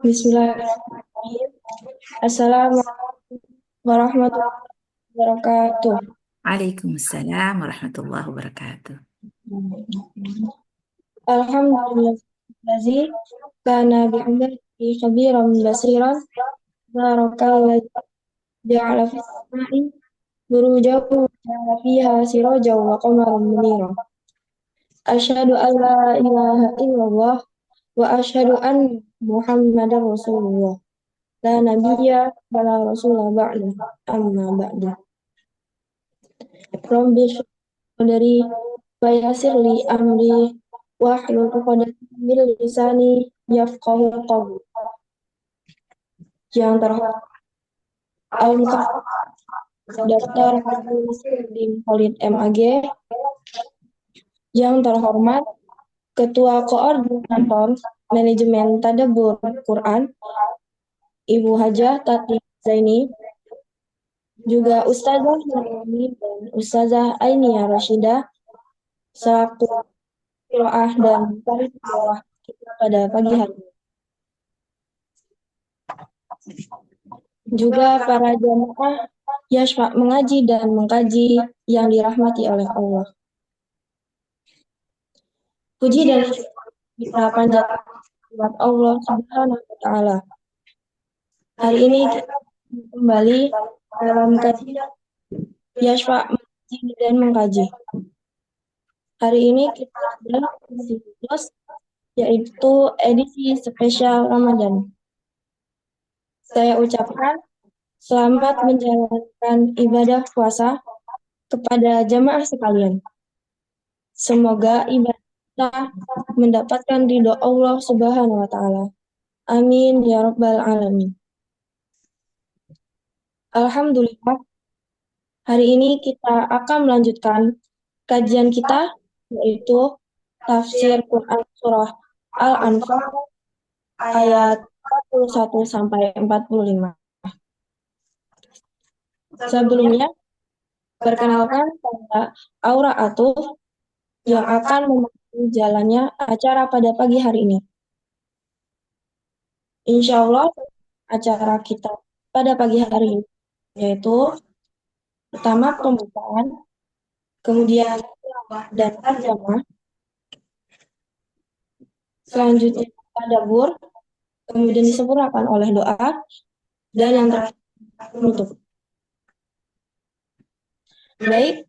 Bismillahirrahmanirrahim. Assalamualaikum warahmatullahi wabarakatuh. Waalaikumsalam warahmatullahi wabarakatuh. Alhamdulillahi kana bi'ibadihi khabiran basiran. Barakallahu ja'ala fis sama'i burujan wa ja'ala fiha sirajan wa qamaran munira. Asyhadu an la ilaha illallah wa asyhadu anna Muhammadar Rasulullah. La nabiyya wa la rasula ba'da. Amma ba'du. Rabbi dari Bayasirli amri wahlul 'uqdatam min lisani yafqahu qawli. Yang terhormat Al-Mukarram Daftar Majelis Nurdin Khalid MAG, yang terhormat Ketua Koordinator Manajemen Tadabbur Quran Ibu Hajah Tati Zaini, juga Ustazah Nurani dan Ustazah Ainia Rashidah selaku qiraah dan tarikh kita pada pagi hari ini. Juga para jamaah Yashfa mengaji dan mengkaji yang dirahmati oleh Allah. Puji dan syukur kita panjatkan buat Allah Subhanahu wa taala. Hari ini kita kembali dalam kajian Yashfa mengaji dan mengkaji. Hari ini kita sedang edisi khusus, yaitu edisi spesial Ramadan. Saya ucapkan selamat menjalankan ibadah puasa kepada jamaah sekalian. Semoga ibadah kita mendapatkan ridho Allah Subhanahu wa taala. Amin ya rabbal alamin. Alhamdulillah, hari ini kita akan melanjutkan kajian kita, yaitu tafsir Quran surah Al-Anfal ayat 41 sampai 45. Sebelumnya, perkenalkan saya Aura Atuf yang akan memandu jalannya acara pada pagi hari ini. Insya Allah, acara kita pada pagi hari ini yaitu pertama pembukaan, kemudian tilawah dan tarjamah, selanjutnya tadabbur, kemudian disempurnakan oleh doa, dan yang terakhir penutup. Baik,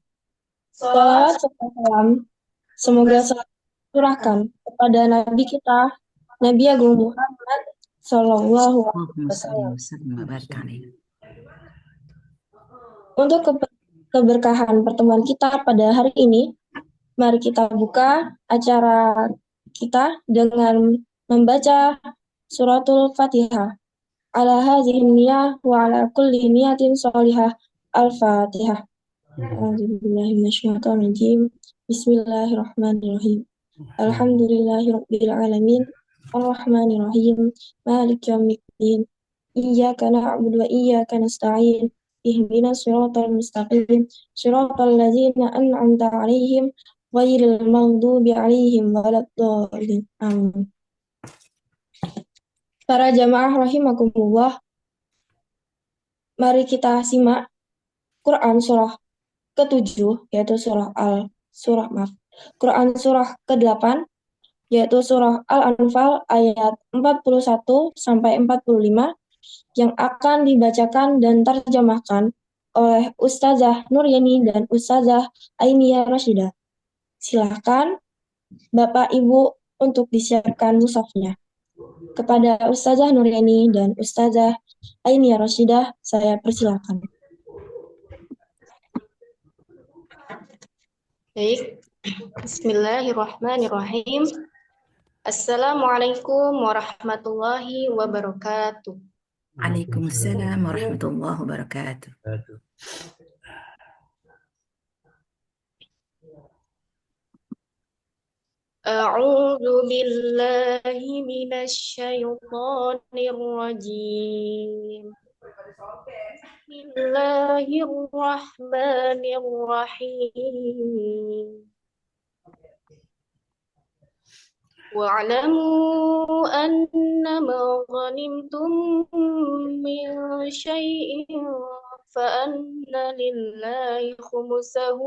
salawat serta salam semoga selalu curahkan kepada Nabi kita, Nabi Agung Muhammad Sallallahu Alaihi Allahumma sholli Wasallam. wa sallim wa barik alaihi. Untuk keberkahan pertemuan kita pada hari ini, mari kita buka acara kita dengan membaca suratul Fatihah. Ala hadhihi niyah wa ala kulli niyatin sholihah. Al-Fatihah. A'udzubillahi minasyaitonir rajim. Bismillahirrahmanirrahim. Alhamdulillahirabbil alamin. Arrahmanir rahim. Maliki yaumiddin. Iyyaka na'budu wa iyyaka nasta'in. Ihdinas siratal mustaqim. Siratal ladzina an'amta 'alaihim ghairil maghdubi 'alaihim waladdallin. Amin. Para jamaah rahimakumullah, mari kita simak Quran surah ke-7, yaitu Quran surah ke-8, yaitu surah Al-Anfal ayat 41 sampai 45 yang akan dibacakan dan terjemahkan oleh Ustazah Nuryani dan Ustazah Ainia Rashidah. Silakan Bapak Ibu untuk disiapkan mushafnya. Kepada Ustazah Nuryani dan Ustazah Ainia Rashidah, saya persilakan. Baik, Bismillahirrahmanirrahim. Assalamualaikum warahmatullahi wabarakatuh. Waalaikumsalam warahmatullahi wabarakatuh. A'udzu billahi minasyaitonir rajim. Bismillahirrahmanirrahim. واعلموا أنما غنمتم من شيء فأن لله خمسه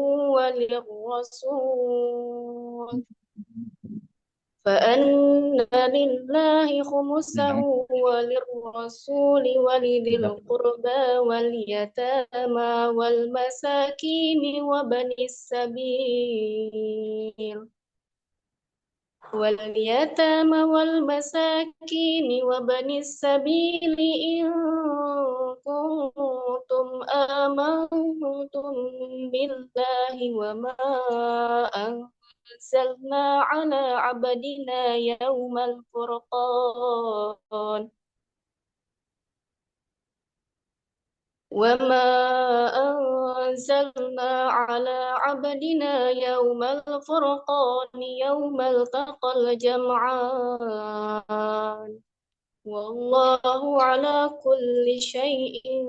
وللرسول ولذي القربى واليتامى والمساكين وبني السبيل إن كنتم آمنتم بالله وما أنزلنا على عبدنا يوم الفرقان وما أنزلنا على عبدنا يوم الفرقان يوم التقى الجمعان والله على كل شيء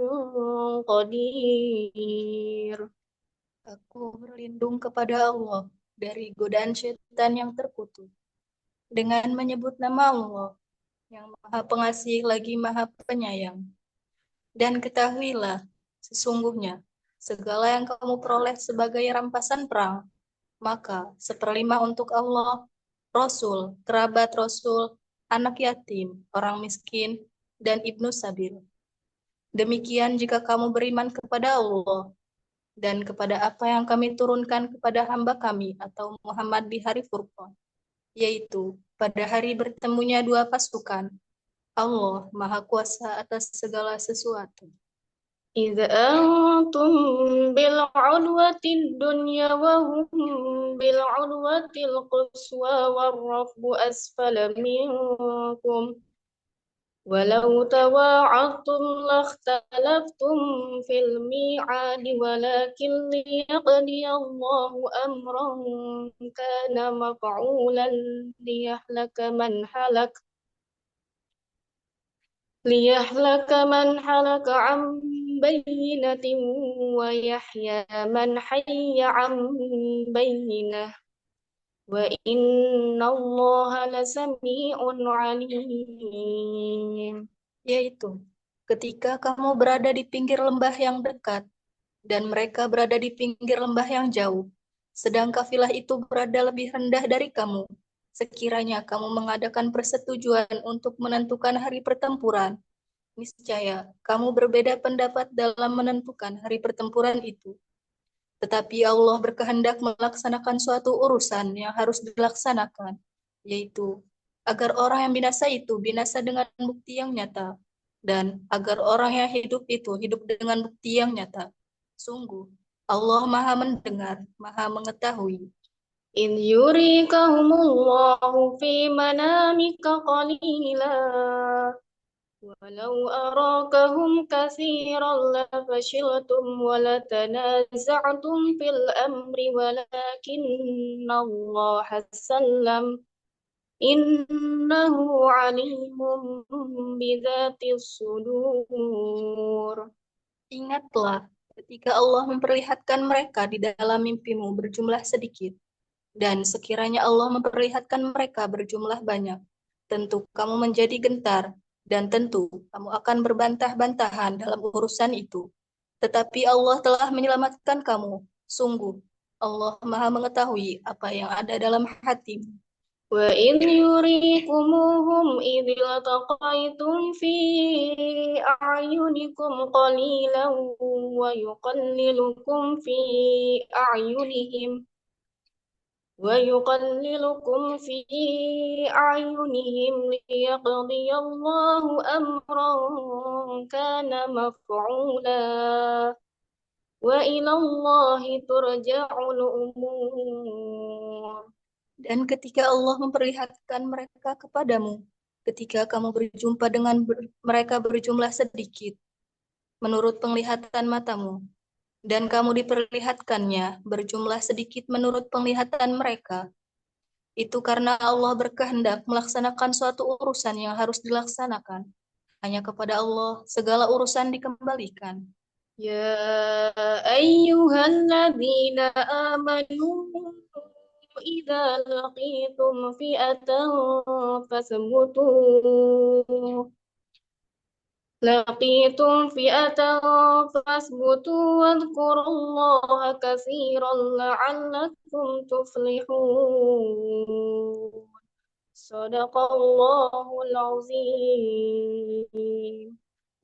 قدير. Aku berlindung kepada Allah dari godaan syaitan yang terkutuk dengan menyebut nama Allah yang Maha Pengasih lagi Maha Penyayang. Dan ketahuilah, sesungguhnya segala yang kamu peroleh sebagai rampasan perang, maka 1/5 untuk Allah, Rasul, kerabat Rasul, anak yatim, orang miskin, dan ibnu sabil. Demikian jika kamu beriman kepada Allah dan kepada apa yang kami turunkan kepada hamba kami atau Muhammad di hari Furqan, yaitu pada hari bertemunya dua pasukan. Allah Maha Kuasa atas segala sesuatu. إذ أنتم بالعدوة الدنيا وهم بالعدوة القصوى والركب أسفل منكم ولو تواعدتم لاختلفتم في الميعاد ولكن ليقضي الله أمرا كان مفعولا ليهلك من هلك عن بينة ويحيى من حي عن بينة وإن الله لسميع عليم. Yaitu, ketika kamu berada di pinggir lembah yang dekat dan mereka berada di pinggir lembah yang jauh, sedang kafilah itu berada lebih rendah dari kamu, sekiranya kamu mengadakan persetujuan untuk menentukan hari pertempuran, niscaya kamu berbeda pendapat dalam menentukan hari pertempuran itu. Tetapi Allah berkehendak melaksanakan suatu urusan yang harus dilaksanakan, yaitu agar orang yang binasa itu binasa dengan bukti yang nyata, dan agar orang yang hidup itu hidup dengan bukti yang nyata. Sungguh, Allah Maha Mendengar, Maha Mengetahui. إذ يريكهم الله في منامك قليلا ولو أراكهم كثيرا لفشلتم ولتنازعتم في الأمر ولكن الله سلم إنه عليم بذات الصدور. Ingatlah ketika Allah memperlihatkan mereka di dalam mimpimu berjumlah sedikit, dan sekiranya Allah memperlihatkan mereka berjumlah banyak, tentu kamu menjadi gentar, dan tentu kamu akan berbantah-bantahan dalam urusan itu. Tetapi Allah telah menyelamatkan kamu. Sungguh, Allah Maha Mengetahui apa yang ada dalam hatimu. وإذ يريكموهم إذ التقيتم في أعينكم قليلا ويقللكم في أعينهم ليقضي الله أمرا كان مفعولا وإلى الله ترجع الأمور. Dan ketika Allah memperlihatkan mereka kepadamu, ketika kamu berjumpa dengan mereka berjumlah sedikit, menurut penglihatan matamu, dan kamu diperlihatkannya berjumlah sedikit menurut penglihatan mereka, itu karena Allah berkehendak melaksanakan suatu urusan yang harus dilaksanakan. Hanya kepada Allah segala urusan dikembalikan. Ya ayyuhalladzina amanu إذا لقيتم فئة فاثبتوا واذكروا الله كثيرا لعلكم تفلحون. صدق الله العظيم.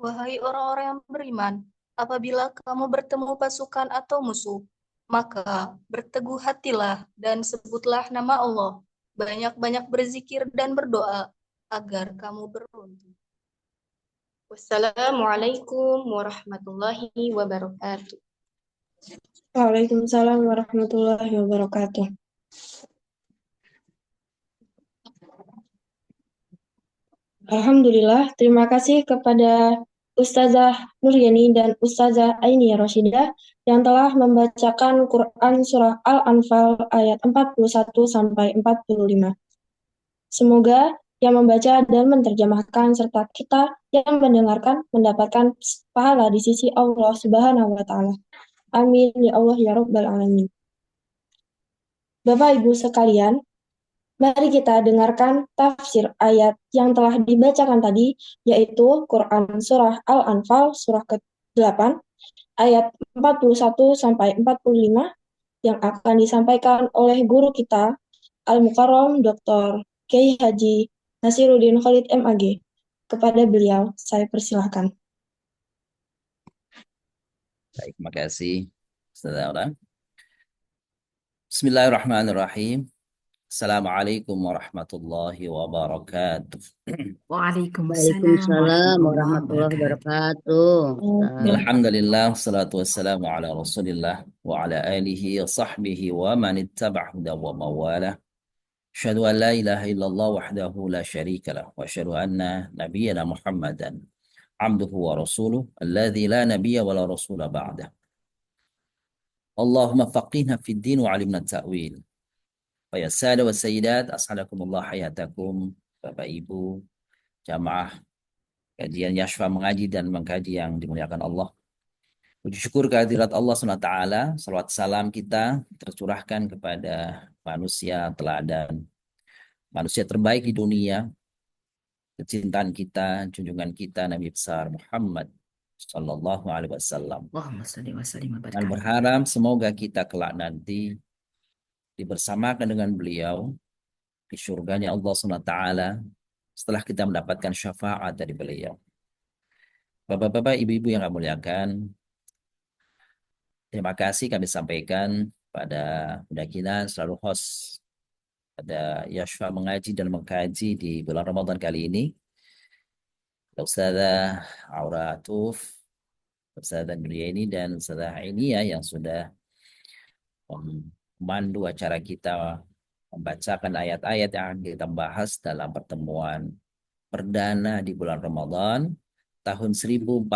Wahai orang-orang yang beriman, apabila kamu bertemu pasukan atau musuh, maka berteguh hatilah dan sebutlah nama Allah. Banyak-banyak berzikir dan berdoa agar kamu beruntung. Wassalamualaikum warahmatullahi wabarakatuh. Waalaikumsalam warahmatullahi wabarakatuh. Alhamdulillah, terima kasih kepada Ustazah Nuryani dan Ustazah Aini Roshidah yang telah membacakan Quran Surah Al-Anfal ayat 41 sampai 45. Semoga yang membaca dan menerjemahkan serta kita yang mendengarkan mendapatkan pahala di sisi Allah Subhanahu wa Ta'ala. Amin ya Allah ya Rabbal Alamin. Bapak Ibu sekalian, mari kita dengarkan tafsir ayat yang telah dibacakan tadi, yaitu Quran Surah Al-Anfal, surah ke-8, ayat 41 sampai 45, yang akan disampaikan oleh guru kita, Al-Mukarram Dr. Kiai Haji Nasiruddin Khalid MAG. Kepada beliau, saya persilahkan. Baik, terima kasih, saudara. Bismillahirrahmanirrahim. Assalamualaikum warahmatullahi wabarakatuh. Waalaikumsalam warahmatullahi wabarakatuh. Alhamdulillah, salatu wassalamu ala rasulillah wa ala alihi wa sahbihi wa man ittaba'a huda wa mawalah. Asyhadu an la ilaha illallah wahdahu la syarika lah wa asyhadu anna nabiyyana Muhammadan abduhu wa rasuluh alladzi la nabiyya wa la rasula ba'dah. Allahumma faqihna fid din wa 'allimna ta'wil. Wa ya sada wa sayyidat, as'adakumullah hayatakum, Bapak Ibu jamaah kajian Yashfa mengaji dan mengkaji yang dimuliakan Allah. Puji syukur kehadirat Allah SWT, salawat salam kita tercurahkan kepada manusia teladan, manusia terbaik di dunia, kecintaan kita, junjungan kita Nabi besar Muhammad Sallallahu Alaihi Wasallam. Allahumma shalli wa sallim wa barik Dan alaihi. berharap semoga kita kelak nanti dibersamakan dengan beliau di surganya Allah SWT setelah kita mendapatkan syafaat dari beliau. Bapak-bapak, ibu-ibu yang kami muliakan, terima kasih kami sampaikan pada mudah-mudahan selalu host pada Yashfa mengaji dan mengkaji di bulan Ramadan kali ini. Ustazah Aura Atuf, Ustazah Nuryani dan Ustazah Ainiyah yang sudah memandu acara kita membacakan ayat-ayat yang kita bahas dalam pertemuan perdana di bulan Ramadan tahun 1446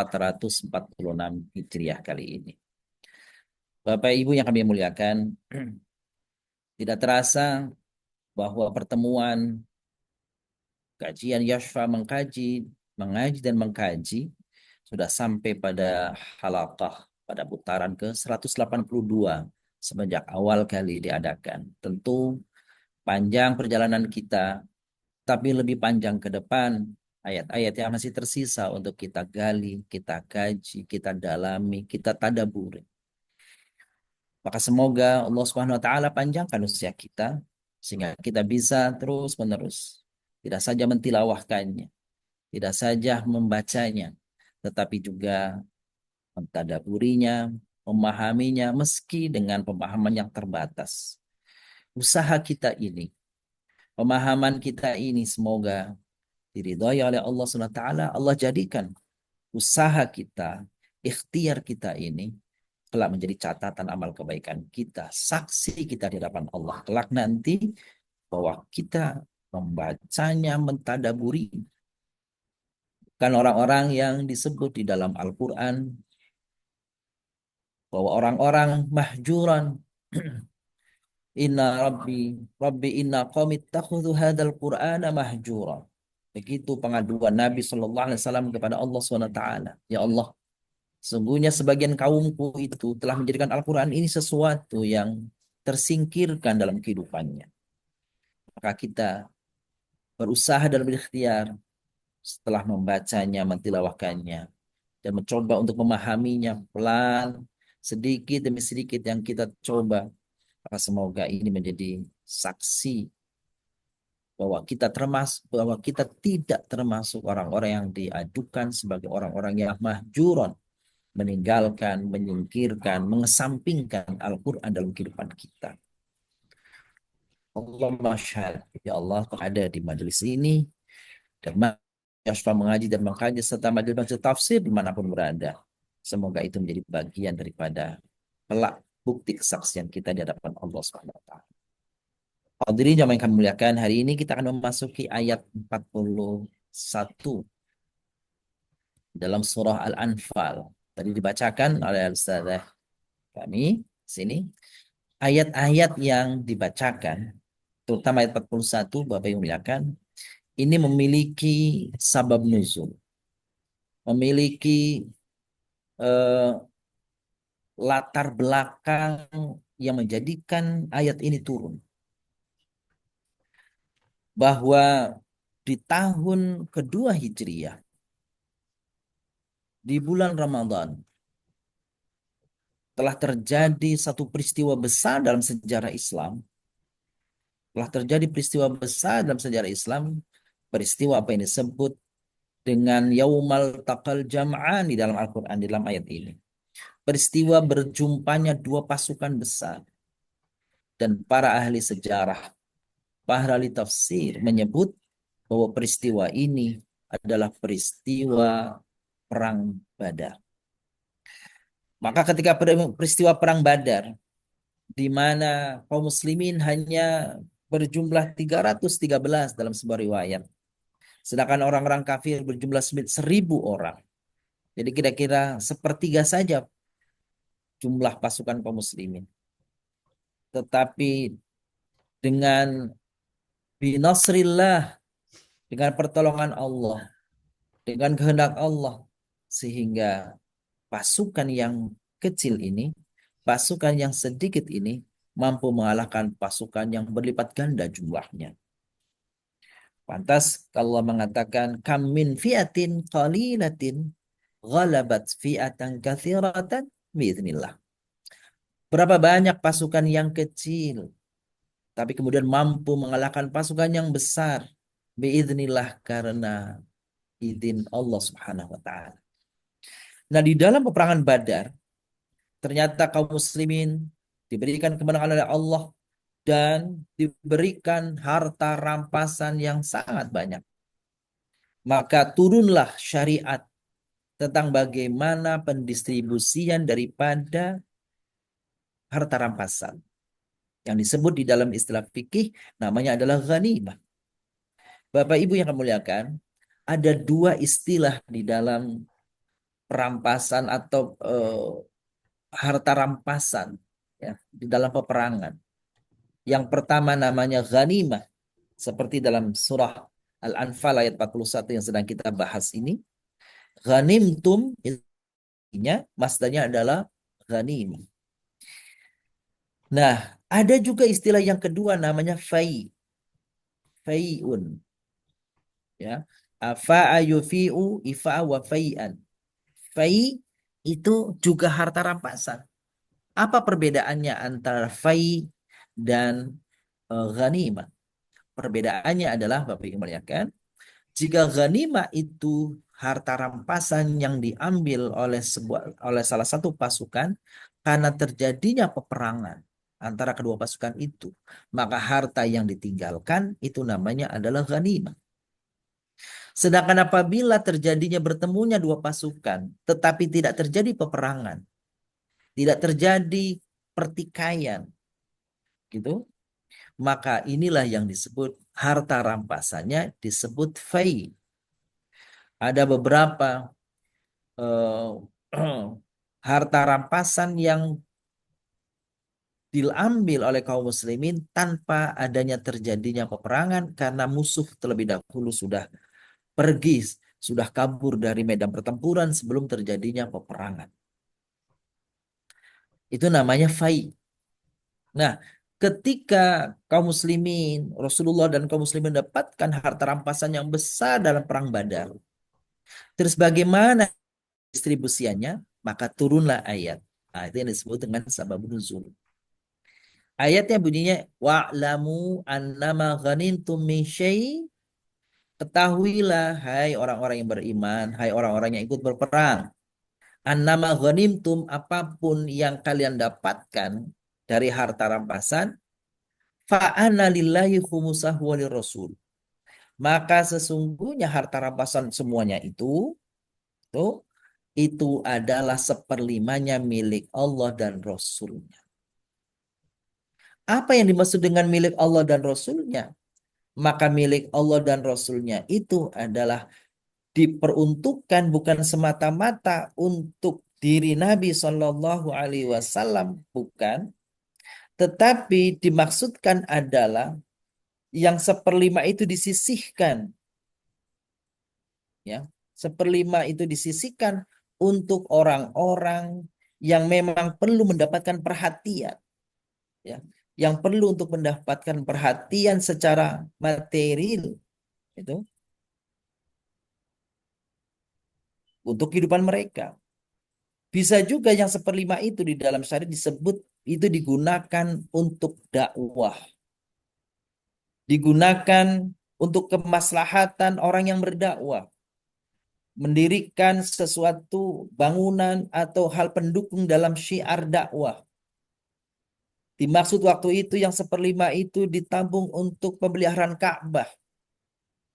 Hijriah kali ini. Bapak Ibu yang kami muliakan, tidak terasa bahwa pertemuan kajian Yashfa mengaji dan mengkaji sudah sampai pada halaqah, pada putaran ke-182 semenjak awal kali diadakan. Tentu panjang perjalanan kita, tapi lebih panjang ke depan ayat-ayat yang masih tersisa untuk kita gali, kita kaji, kita dalami, kita tadaburi. Maka semoga Allah Subhanahu wa taala panjangkan usia kita sehingga kita bisa terus-menerus tidak saja mentilawahkannya, tidak saja membacanya, tetapi juga mentadaburinya, memahaminya meski dengan pemahaman yang terbatas. Usaha kita ini, pemahaman kita ini semoga diridhai oleh Allah Subhanahu wa taala. Allah jadikan usaha kita, ikhtiar kita ini kelak menjadi catatan amal kebaikan kita, saksi kita di hadapan Allah kelak nanti bahwa kita membacanya, mentadaburi. Bukan orang-orang yang disebut di dalam Al-Quran bahwa orang-orang mahjuran inna rabbi inna qaumi ittakhadhu hadzal qur'ana mahjura. Begitu pengaduan Nabi sallallahu alaihi wasallam kepada Allah Subhanahu wa taala. Ya Allah, sesungguhnya sebagian kaumku itu telah menjadikan Al-Quran ini sesuatu yang tersingkirkan dalam kehidupannya. Maka kita berusaha dalam ikhtiar setelah membacanya, mentilawahkannya, dan mencoba untuk memahaminya pelan, sedikit demi sedikit yang kita coba. Maka semoga ini menjadi saksi bahwa kita tidak termasuk orang-orang yang diadukan sebagai orang-orang yang mahjuron, meninggalkan, menyingkirkan, mengesampingkan Al-Quran dalam kehidupan kita. Allah masyhad, ya Allah ada di majelis ini dan yang suka mengaji dan mengkaji serta majelis tafsir dimanapun berada. Semoga itu menjadi bagian daripada pelak bukti kesaksian kita di hadapan Allah Subhanahu wa taala. Hadirin yang kami muliakan, hari ini kita akan memasuki ayat 41 dalam surah Al-Anfal. Tadi dibacakan oleh Ustazah kami sini. Ayat-ayat yang dibacakan, terutama ayat 41, Bapak yang muliakan, ini memiliki sabab nuzul, memiliki latar belakang yang menjadikan ayat ini turun. Bahwa di tahun kedua Hijriyah, di bulan Ramadan, telah terjadi satu peristiwa besar dalam sejarah Islam. Telah terjadi peristiwa besar dalam sejarah Islam, peristiwa apa yang disebut dengan Yaumal Taqal Jam'an di dalam Al-Quran, di dalam ayat ini. Peristiwa berjumpanya dua pasukan besar. Dan para ahli sejarah, para ahli tafsir menyebut bahwa peristiwa ini adalah peristiwa Perang Badar. Maka ketika peristiwa Perang Badar, di mana kaum muslimin hanya berjumlah 313 dalam sebuah riwayat, sedangkan orang-orang kafir berjumlah 1.000 orang. Jadi kira-kira sepertiga saja jumlah pasukan kaum muslimin. Tetapi dengan binasrillah, dengan pertolongan Allah, dengan kehendak Allah, sehingga pasukan yang kecil ini, pasukan yang sedikit ini mampu mengalahkan pasukan yang berlipat ganda jumlahnya. Pantas kalau Allah mengatakan kam min fi'atin qalilatin ghalabat fi'atan katsiratan biiznillah. Berapa banyak pasukan yang kecil tapi kemudian mampu mengalahkan pasukan yang besar biiznillah, karena izin Allah Subhanahu wa taala. Nah, di dalam peperangan Badar ternyata kaum muslimin diberikan kemenangan oleh Allah dan diberikan harta rampasan yang sangat banyak. Maka turunlah syariat tentang bagaimana pendistribusian daripada harta rampasan. Yang disebut di dalam istilah fikih namanya adalah ghanimah. Bapak Ibu yang kami muliakan, ada dua istilah di dalam perampasan atau harta rampasan ya, di dalam peperangan. Yang pertama namanya ghanimah, seperti dalam surah Al-Anfal ayat 41 yang sedang kita bahas ini. Ghanimtum, masdarnya adalah ghanimah. Nah, ada juga istilah yang kedua namanya fai. Fai'un. Ya. Fa'a yufi'u ifa'a wa fai'an. Fai itu juga harta rampasan. Apa perbedaannya antara fai dan ghanimah? Perbedaannya adalah, Bapak Ibu muliakan, jika ghanimah itu harta rampasan yang diambil oleh salah satu pasukan karena terjadinya peperangan antara kedua pasukan itu, maka harta yang ditinggalkan itu namanya adalah ghanimah. Sedangkan apabila terjadinya bertemunya dua pasukan tetapi tidak terjadi peperangan, tidak terjadi pertikaian, gitu, maka inilah yang disebut harta rampasannya disebut fai. Ada beberapa harta rampasan yang diambil oleh kaum muslimin tanpa adanya terjadinya peperangan karena musuh terlebih dahulu sudah pergi, sudah kabur dari medan pertempuran sebelum terjadinya peperangan. Itu namanya fai. Nah, ketika kaum muslimin, Rasulullah dan kaum muslimin mendapatkan harta rampasan yang besar dalam perang Badar. Terus bagaimana distribusiannya? Maka turunlah ayat. Nah, itu yang disebut dengan sababun nuzul. Ayatnya bunyinya wa'lamu annama ghanimtum min syai', ketahuilah hai orang-orang yang beriman, hai orang-orang yang ikut berperang, annama ghanimtum, apapun yang kalian dapatkan dari harta rampasan, fa'ana lillahi khumusahu walirrasul, maka sesungguhnya harta rampasan semuanya tuh, itu adalah seperlimanya milik Allah dan Rasulnya. Apa yang dimaksud dengan milik Allah dan Rasulnya? Maka milik Allah dan Rasulnya itu adalah diperuntukkan bukan semata-mata untuk diri Nabi Shallallahu Alaihi Wasallam, bukan, tetapi dimaksudkan adalah yang seperlima itu disisihkan, ya, seperlima itu disisihkan untuk orang-orang yang memang perlu mendapatkan perhatian, ya, yang perlu untuk mendapatkan perhatian secara material, itu untuk kehidupan mereka. Bisa juga yang seperlima itu di dalam syariat disebut itu digunakan untuk dakwah, digunakan untuk kemaslahatan orang yang berdakwah, mendirikan sesuatu bangunan atau hal pendukung dalam syiar dakwah. Dimaksud waktu itu yang seperlima itu ditabung untuk pemeliharaan Ka'bah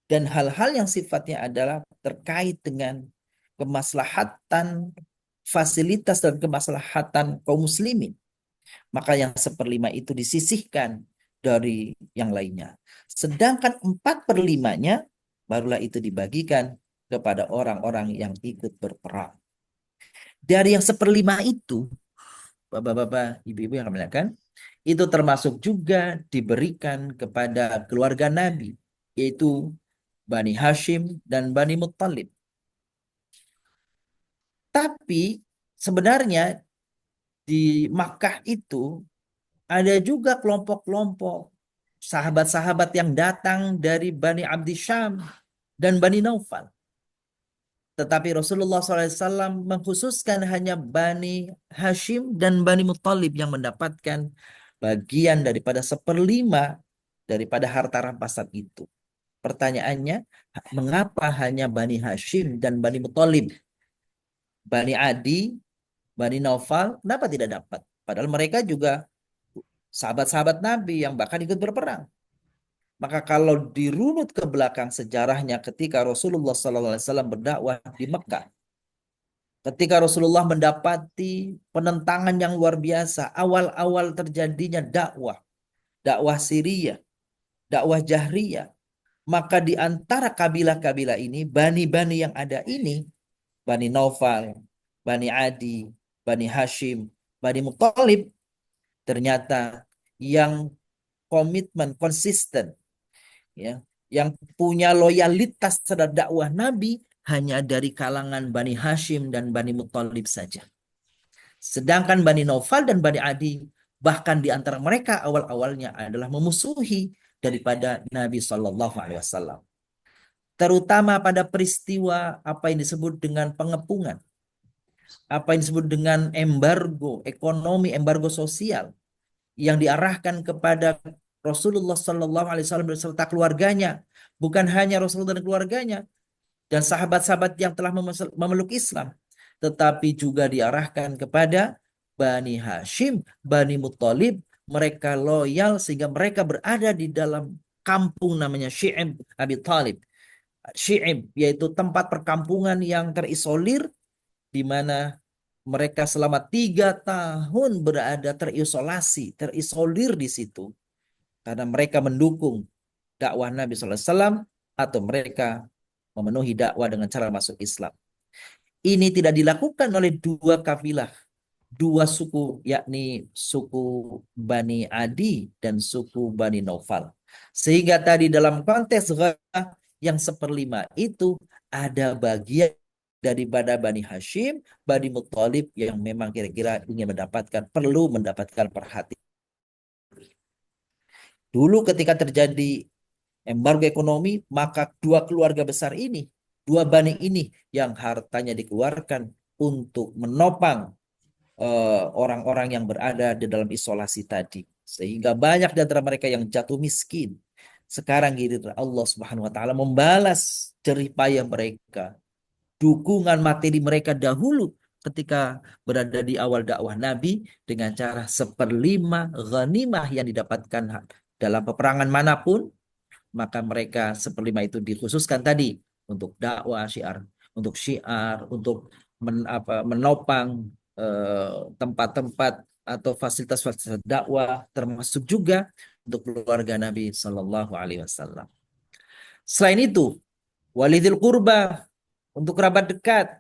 dan hal-hal yang sifatnya adalah terkait dengan kemaslahatan fasilitas dan kemaslahatan kaum muslimin. Maka yang seperlima itu disisihkan dari yang lainnya. Sedangkan 4/5-nya barulah itu dibagikan kepada orang-orang yang ikut berperang. Dari yang seperlima itu, bapak-bapak, ibu-ibu yang kami muliakan, itu termasuk juga diberikan kepada keluarga Nabi, yaitu Bani Hashim dan Bani Muttalib. Tapi sebenarnya di Makkah itu ada juga kelompok-kelompok sahabat-sahabat yang datang dari Bani Abdi Syam dan Bani Naufal. Tetapi Rasulullah SAW mengkhususkan hanya Bani Hashim dan Bani Muttalib yang mendapatkan bagian daripada seperlima daripada harta rampasan itu. Pertanyaannya, mengapa hanya Bani Hashim dan Bani Muttalib? Bani Adi, Bani Naufal, kenapa tidak dapat? Padahal mereka juga sahabat-sahabat Nabi yang bahkan ikut berperang. Maka kalau dirunut ke belakang sejarahnya ketika Rasulullah SAW berdakwah di Mekah, ketika Rasulullah mendapati penentangan yang luar biasa, awal-awal terjadinya dakwah Syria, dakwah Jahriyah, maka di antara kabilah-kabilah ini, bani-bani yang ada ini, Bani Naufal, Bani Adi, Bani Hashim, Bani Muttalib, ternyata yang komitmen, konsisten, ya, yang punya loyalitas terhadap dakwah Nabi hanya dari kalangan Bani Hashim dan Bani Muttalib saja. Sedangkan Bani Naufal dan Bani Adi bahkan di antara mereka awal-awalnya adalah memusuhi daripada Nabi Shallallahu Alaihi Wasallam. Terutama pada peristiwa apa yang disebut dengan pengepungan, apa yang disebut dengan embargo ekonomi, embargo sosial yang diarahkan kepada Rasulullah Shallallahu Alaihi Wasallam beserta keluarganya, bukan hanya Rasulullah dan keluarganya dan sahabat-sahabat yang telah memeluk Islam, tetapi juga diarahkan kepada Bani Hashim, Bani Muttalib. Mereka loyal sehingga mereka berada di dalam kampung namanya Syi'ib Abi Talib. Syi'ib yaitu tempat perkampungan yang terisolir, di mana mereka selama 3 tahun berada terisolir di situ karena mereka mendukung dakwah Nabi SAW atau mereka memenuhi dakwah dengan cara masuk Islam. Ini tidak dilakukan oleh 2 kabilah, 2 suku, yakni suku Bani Adi dan suku Bani Naufal. Sehingga tadi dalam konteks yang seperlima itu ada bagian daripada Bani Hashim, Bani Muttalib yang memang kira-kira ingin perlu mendapatkan perhatian. Dulu ketika terjadi embargo ekonomi, maka dua keluarga besar ini, dua bani ini yang hartanya dikeluarkan untuk menopang orang-orang yang berada di dalam isolasi tadi. Sehingga banyak di antara mereka yang jatuh miskin. Sekarang giliran Allah Subhanahu wa taala membalas jerih payah mereka, dukungan materi mereka dahulu ketika berada di awal dakwah Nabi dengan cara seperlima ghanimah yang didapatkan dalam peperangan manapun, maka mereka seperlima itu dikhususkan tadi untuk dakwah syiar, untuk menopang tempat-tempat atau fasilitas-fasilitas dakwah, termasuk juga untuk keluarga Nabi Shallallahu Alaihi Wasallam. Selain itu, walidil qurba, untuk kerabat dekat.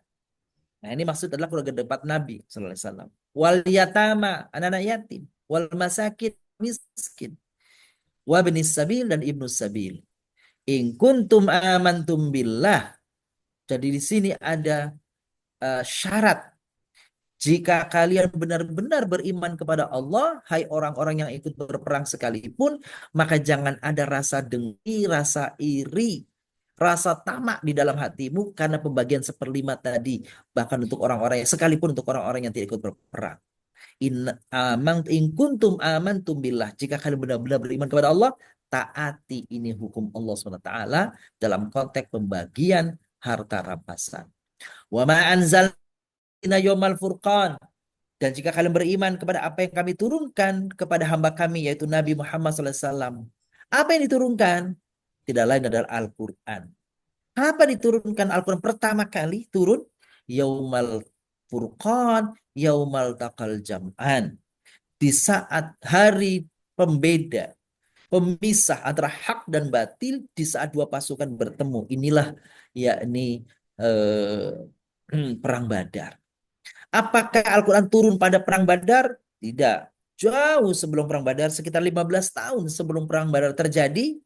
Nah, ini maksud adalah keluarga dekat Nabi Sallallahu Alaihi Wasallam. Wal yatama, anak-anak yatim. Wal masakin, miskin. Wa benis sabil, dan ibnu sabil. In kuntum amantum billah. Jadi di sini ada syarat. Jika kalian benar-benar beriman kepada Allah, hai orang-orang yang ikut berperang sekalipun, maka jangan ada rasa dengki, rasa iri, rasa tamak di dalam hatimu karena pembagian seperlima tadi. Bahkan untuk orang-orang yang, sekalipun untuk orang-orang yang tidak ikut berperang. In kuntum amantum billah. Jika kalian benar-benar beriman kepada Allah, taati ini hukum Allah SWT dalam konteks pembagian harta rampasan. Wa ma anzalna yaumal furqan. Dan jika kalian beriman kepada apa yang kami turunkan kepada hamba kami, yaitu Nabi Muhammad SAW. Apa yang diturunkan? Tidak lain adalah Al-Quran. Apa diturunkan Al-Quran pertama kali turun? Yaumal furqan, yaumal taqal jam'an. Di saat hari pembeda, pemisah antara hak dan batil, di saat dua pasukan bertemu. Inilah yakni perang Badar. Apakah Al-Quran turun pada perang Badar? Tidak. Jauh sebelum perang Badar, sekitar 15 tahun sebelum perang Badar terjadi,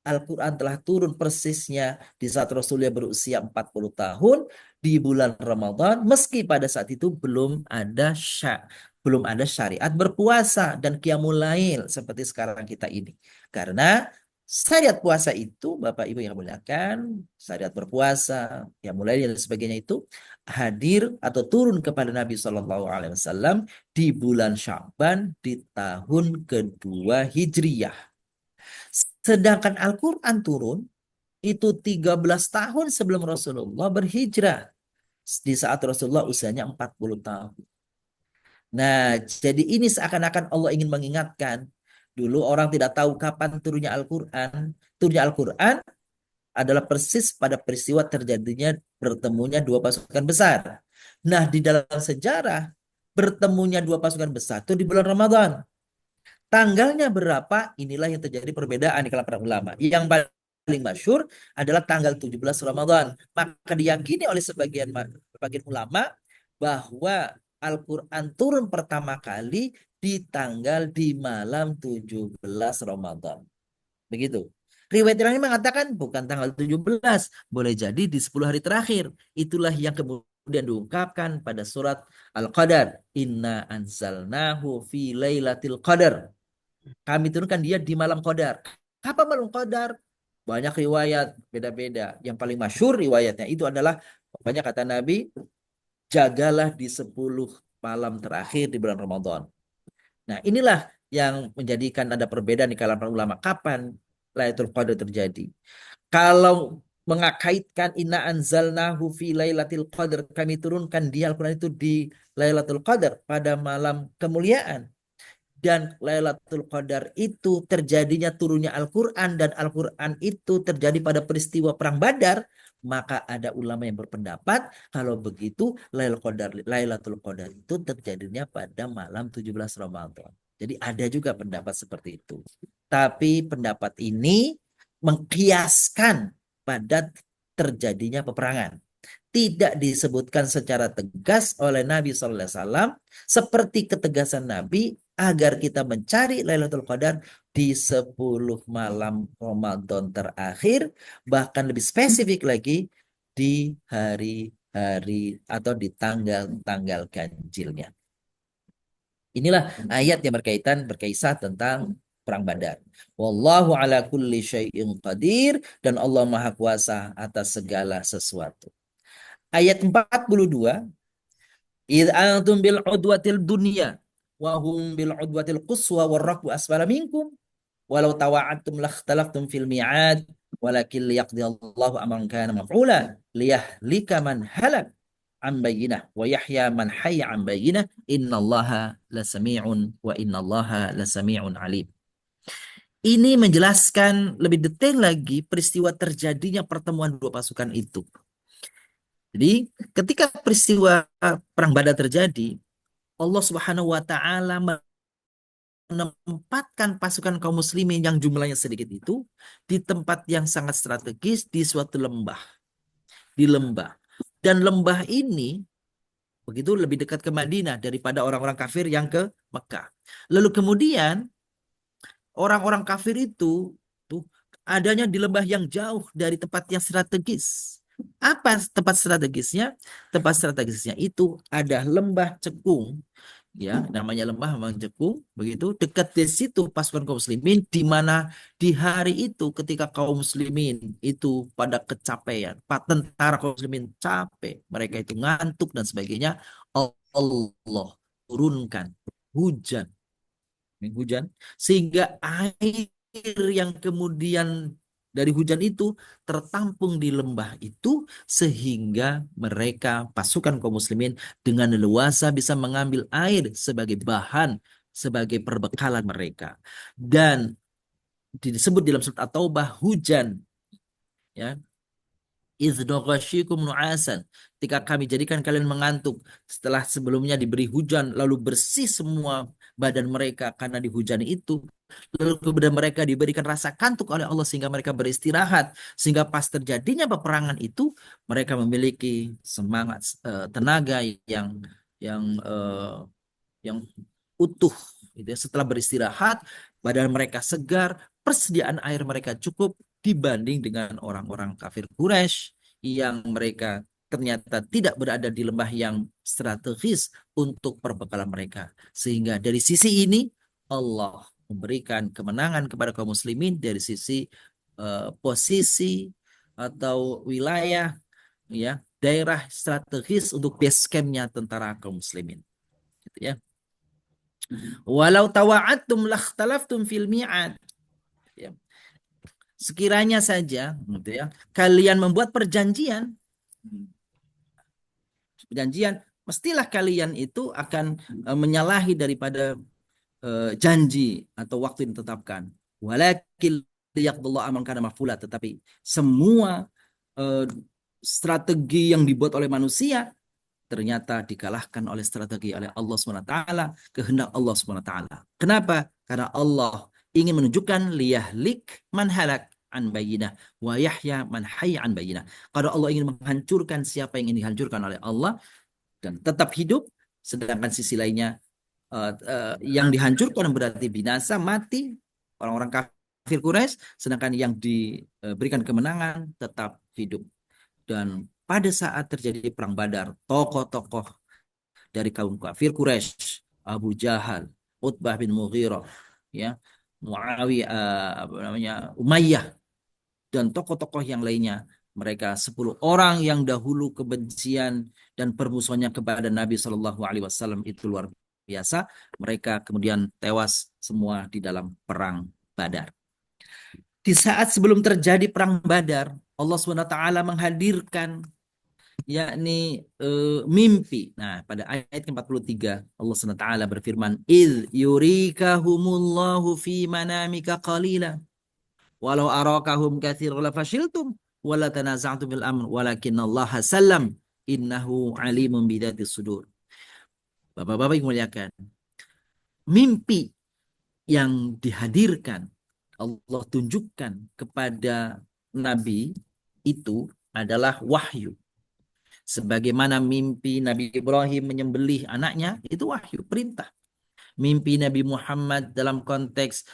Al-Quran telah turun persisnya di saat Rasulullah berusia 40 tahun di bulan Ramadan, meski pada saat itu belum ada syariat berpuasa dan qiyamul lail seperti sekarang kita ini. Karena syariat puasa itu, Bapak Ibu yang muliakan, syariat berpuasa, qiyamul lail dan sebagainya itu hadir atau turun kepada Nabi Shallallahu Alaihi Wasallam di bulan Sya'ban di tahun kedua Hijriyah. Sedangkan Al-Quran turun itu 13 tahun sebelum Rasulullah berhijrah. Di saat Rasulullah usianya 40 tahun. Nah, jadi ini seakan-akan Allah ingin mengingatkan. Dulu orang tidak tahu kapan turunnya Al-Quran. Turunnya Al-Quran adalah persis pada peristiwa terjadinya bertemunya dua pasukan besar. Nah, di dalam sejarah bertemunya dua pasukan besar itu di bulan Ramadan. Tanggalnya berapa? Inilah yang terjadi perbedaan di kalangan para ulama. Yang paling masyhur adalah tanggal 17 Ramadan. Maka diyakini oleh sebagian ulama bahwa Al-Quran turun pertama kali di malam 17 Ramadan. Begitu. Riwayat yang lain mengatakan bukan tanggal 17, boleh jadi di 10 hari terakhir. Itulah yang kemudian diungkapkan pada surat Al-Qadar. Inna anzalnahu fi lailatul qadar. Kami turunkan dia di malam Qadar. Kapan malam Qadar? Banyak riwayat beda-beda. Yang paling masyhur riwayatnya itu adalah, pokoknya kata Nabi, jagalah di 10 malam terakhir di bulan Ramadan. Nah, inilah yang menjadikan ada perbedaan di kalangan para ulama kapan Lailatul Qadar terjadi. Kalau mengakaitkan inna anzalnahu fi lailatul qadar, kami turunkan di Al-Quran itu di Lailatul Qadar pada malam kemuliaan. Dan Lailatul Qadar itu terjadinya turunnya Al-Quran, dan Al-Quran itu terjadi pada peristiwa perang Badar, maka ada ulama yang berpendapat kalau begitu Lailatul Qadar itu terjadinya pada malam 17 Ramadan. Jadi ada juga pendapat seperti itu. Tapi pendapat ini mengkiaskan pada terjadinya peperangan. Tidak disebutkan secara tegas oleh Nabi SAW seperti ketegasan Nabi agar kita mencari Lailatul Qadar di 10 malam Ramadan terakhir, bahkan lebih spesifik lagi di hari-hari atau di tanggal-tanggal ganjilnya. Inilah ayat yang berkaitan berkisah tentang perang Badar. Wallahu ala kulli syai'in qadir, dan Allah Maha Kuasa atas segala sesuatu. Ayat 42, idh antum bil udwatil dunya wa hum bil udwatil quswa warrakbu asfala minkum walau tawa'adtum lakhtalaftum fil mi'ad walakin liyaqdi Allahu amran kana maf'ula liyahlika man halak an bayyinah wa yahya man hayya an bayyinah innallaha lasami'un wa innallaha lasami'un alim. Ini menjelaskan lebih detail lagi peristiwa terjadinya pertemuan dua pasukan itu. Jadi ketika peristiwa perang Badar terjadi, Allah Subhanahu wa taala menempatkan pasukan kaum muslimin yang jumlahnya sedikit itu di tempat yang sangat strategis di suatu lembah. Di lembah. Dan lembah ini begitu lebih dekat ke Madinah daripada orang-orang kafir yang ke Mekah. Lalu kemudian orang-orang kafir itu tuh adanya di lembah yang jauh dari tempat yang strategis. Apa tempat strategisnya? Tempat strategisnya itu ada lembah cekung, ya, namanya lembah memang cekung, begitu dekat di situ pasukan kaum muslimin, di mana di hari itu ketika kaum muslimin itu pada kecapean, tentara kaum muslimin capek, mereka itu ngantuk dan sebagainya, Allah turunkan hujan sehingga air yang kemudian dari hujan itu tertampung di lembah itu sehingga mereka pasukan kaum muslimin dengan leluasa bisa mengambil air sebagai bahan, sebagai perbekalan mereka. Dan disebut dalam surat At-Taubah hujan, ya, nu'asan, ketika kami jadikan kalian mengantuk setelah sebelumnya diberi hujan lalu bersih semua badan mereka karena dihujani itu, lalu kemudian mereka diberikan rasa kantuk oleh Allah sehingga mereka beristirahat, sehingga pas terjadinya peperangan itu mereka memiliki semangat, tenaga yang utuh gitu ya. Setelah beristirahat badan mereka segar, persediaan air mereka cukup dibanding dengan orang-orang kafir Quraisy yang mereka ternyata tidak berada di lembah yang strategis untuk perbekalan mereka. Sehingga dari sisi ini Allah memberikan kemenangan kepada kaum muslimin dari sisi posisi atau wilayah, ya, daerah strategis untuk base camp-nya tentara kaum muslimin. Gitu ya. Walau tawa'attum lakhtalaftum fil mi'ad. Ya. Sekiranya saja, gitu ya, kalian membuat perjanjian, mestilah kalian itu akan menyalahi daripada janji atau waktu yang ditetapkan. Walakin liyaqdallahu amran kana maf'ula, tetapi semua strategi yang dibuat oleh manusia ternyata dikalahkan oleh strategi oleh Allah SWT, kehendak Allah SWT. Kenapa? Karena Allah ingin menunjukkan liyahlik man halak an bayyinah wa yahya man hayya an bayyinah. Karena Allah ingin menghancurkan siapa yang ingin dihancurkan oleh Allah dan tetap hidup, sedangkan sisi lainnya yang dihancurkan berarti binasa, mati orang-orang kafir Quraisy, sedangkan yang diberikan kemenangan tetap hidup. Dan pada saat terjadi perang Badar, tokoh-tokoh dari kaum kafir Quraisy, Abu Jahal, Utbah bin Mughirah, ya, Muawiyah, Umayyah, dan tokoh-tokoh yang lainnya, mereka 10 orang yang dahulu kebencian dan permusuhannya kepada Nabi Shallallahu Alaihi Wasallam itu luar biasa. Mereka kemudian tewas semua di dalam perang Badar. Di saat sebelum terjadi perang Badar, Allah SWT menghadirkan yakni mimpi. Nah, pada ayat ke-43 Allah SWT berfirman, "Idh yurikahumullahu fi manamika qalila walau arakahum katsiran la fashiltum wala tanaza'tum bil amr walakinallaha sallam innahu alimun bidatis sudur." Bapak-bapak yang muliakan, mimpi yang dihadirkan Allah tunjukkan kepada Nabi itu adalah wahyu. Sebagaimana mimpi Nabi Ibrahim menyembelih anaknya, itu wahyu, perintah. Mimpi Nabi Muhammad dalam konteks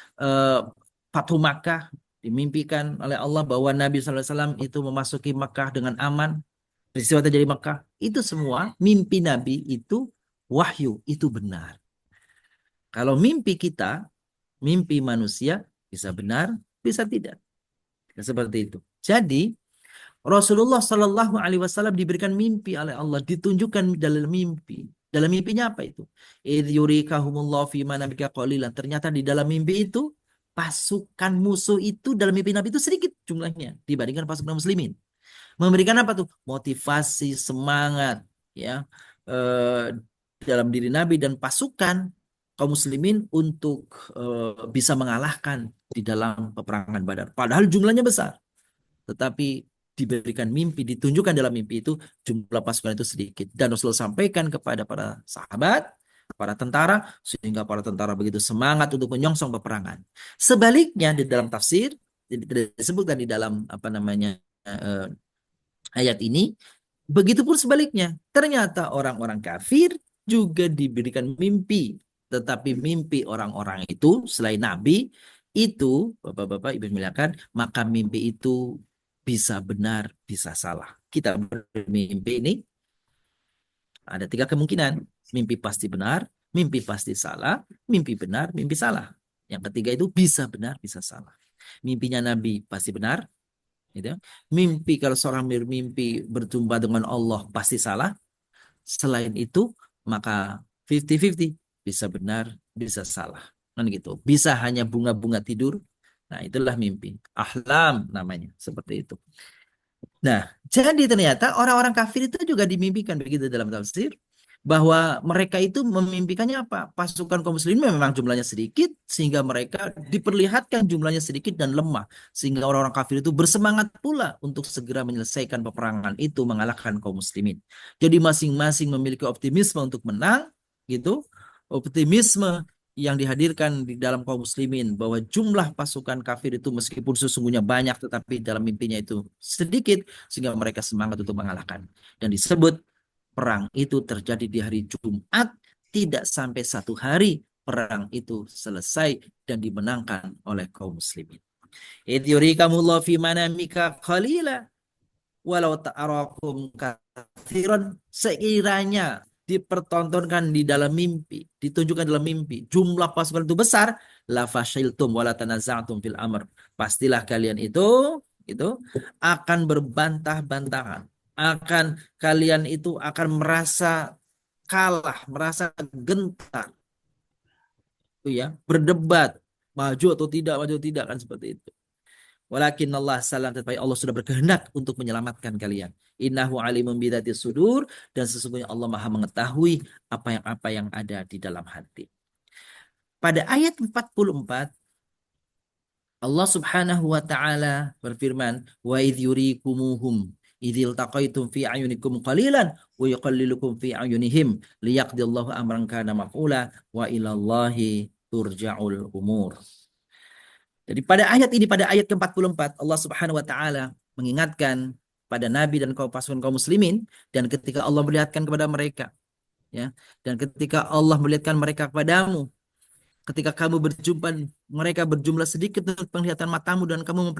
Fathu Makkah, dimimpikan oleh Allah bahwa Nabi SAW itu memasuki Makkah dengan aman. Peristiwa terjadi Makkah, itu semua mimpi Nabi itu wahyu, itu benar. Kalau mimpi kita Mimpi manusia bisa benar, bisa tidak. Seperti itu. Jadi Rasulullah Shallallahu Alaihi Wasallam diberikan mimpi oleh Allah, ditunjukkan dalam mimpi. Dalam mimpinya apa itu? Idh yurikahumullahu fi manamika qalilan. Ternyata di dalam mimpi itu pasukan musuh itu dalam mimpi Nabi itu sedikit jumlahnya dibandingkan pasukan muslimin. Memberikan apa tuh? Motivasi, semangat, ya, dalam diri Nabi dan pasukan kaum muslimin untuk bisa mengalahkan di dalam peperangan Badar. Padahal jumlahnya besar, tetapi diberikan mimpi, ditunjukkan dalam mimpi itu jumlah pasukan itu sedikit. Dan Rasulullah sampaikan kepada para sahabat, para tentara, sehingga para tentara begitu semangat untuk menyongsong peperangan. Sebaliknya di dalam tafsir, tidak disebutkan di dalam apa namanya ayat ini, begitupun sebaliknya. Ternyata orang-orang kafir juga diberikan mimpi, tetapi mimpi orang-orang itu selain Nabi itu, Bapak-bapak, Ibu muliakan, maka mimpi itu bisa benar, bisa salah. Kita bermimpi ini ada 3 kemungkinan. Mimpi pasti benar, mimpi pasti salah, mimpi benar, mimpi salah. Yang ketiga itu bisa benar, bisa salah. Mimpinya Nabi pasti benar. Gitu. Mimpi, kalau seorang bermimpi berjumpa dengan Allah pasti salah. Selain itu, maka 50-50. Bisa benar, bisa salah. Kan gitu. Bisa hanya bunga-bunga tidur. Nah, itulah mimpi. Ahlam namanya, seperti itu. Nah, jadi ternyata orang-orang kafir itu juga dimimpikan begitu dalam tafsir, bahwa mereka itu memimpikannya apa? Pasukan kaum muslimin memang jumlahnya sedikit, sehingga mereka diperlihatkan jumlahnya sedikit dan lemah, sehingga orang-orang kafir itu bersemangat pula untuk segera menyelesaikan peperangan itu, mengalahkan kaum muslimin. Jadi masing-masing memiliki optimisme untuk menang, gitu. Optimisme yang dihadirkan di dalam kaum muslimin bahwa jumlah pasukan kafir itu meskipun sesungguhnya banyak, tetapi dalam mimpinya itu sedikit, sehingga mereka semangat untuk mengalahkan. Dan disebut perang itu terjadi di hari Jumat, tidak sampai 1 hari perang itu selesai dan dimenangkan oleh kaum muslimin. Idh yurikamullahu fi manamika qalila walau ta'arakum katsiran. Sekiranya dipertontonkan di dalam mimpi, ditunjukkan dalam mimpi, jumlah pasukan itu besar, la fasyiltum wala tanaza'tum fil amr. Pastilah kalian itu akan berbantah-bantahan. Kalian itu akan merasa kalah, merasa gentar. Itu ya, berdebat, maju atau tidak kan seperti itu. Walakin Allah salam, tetapi Allah sudah berkehendak untuk menyelamatkan kalian. Innahu alimun bidati sudur, dan sesungguhnya Allah Maha mengetahui apa yang ada di dalam hati. Pada ayat 44 Allah Subhanahu wa taala berfirman, wa idh yurikumuhum idhil taqaitum fi ayunikum qalilan wa yuqallilukum fi ayunihim liyaqdillahu amran kana maf'ula wa ilallahi turja'ul umur. Jadi pada ayat ini, pada ayat ke-44, Allah Subhanahu wa taala mengingatkan pada Nabi dan pasukan kaum muslimin, dan ketika Allah melihatkan kepada mereka, ya, dan ketika Allah melihatkan mereka kepadamu, ketika kamu berjumpa mereka berjumlah sedikit menurut penglihatan matamu, dan kamu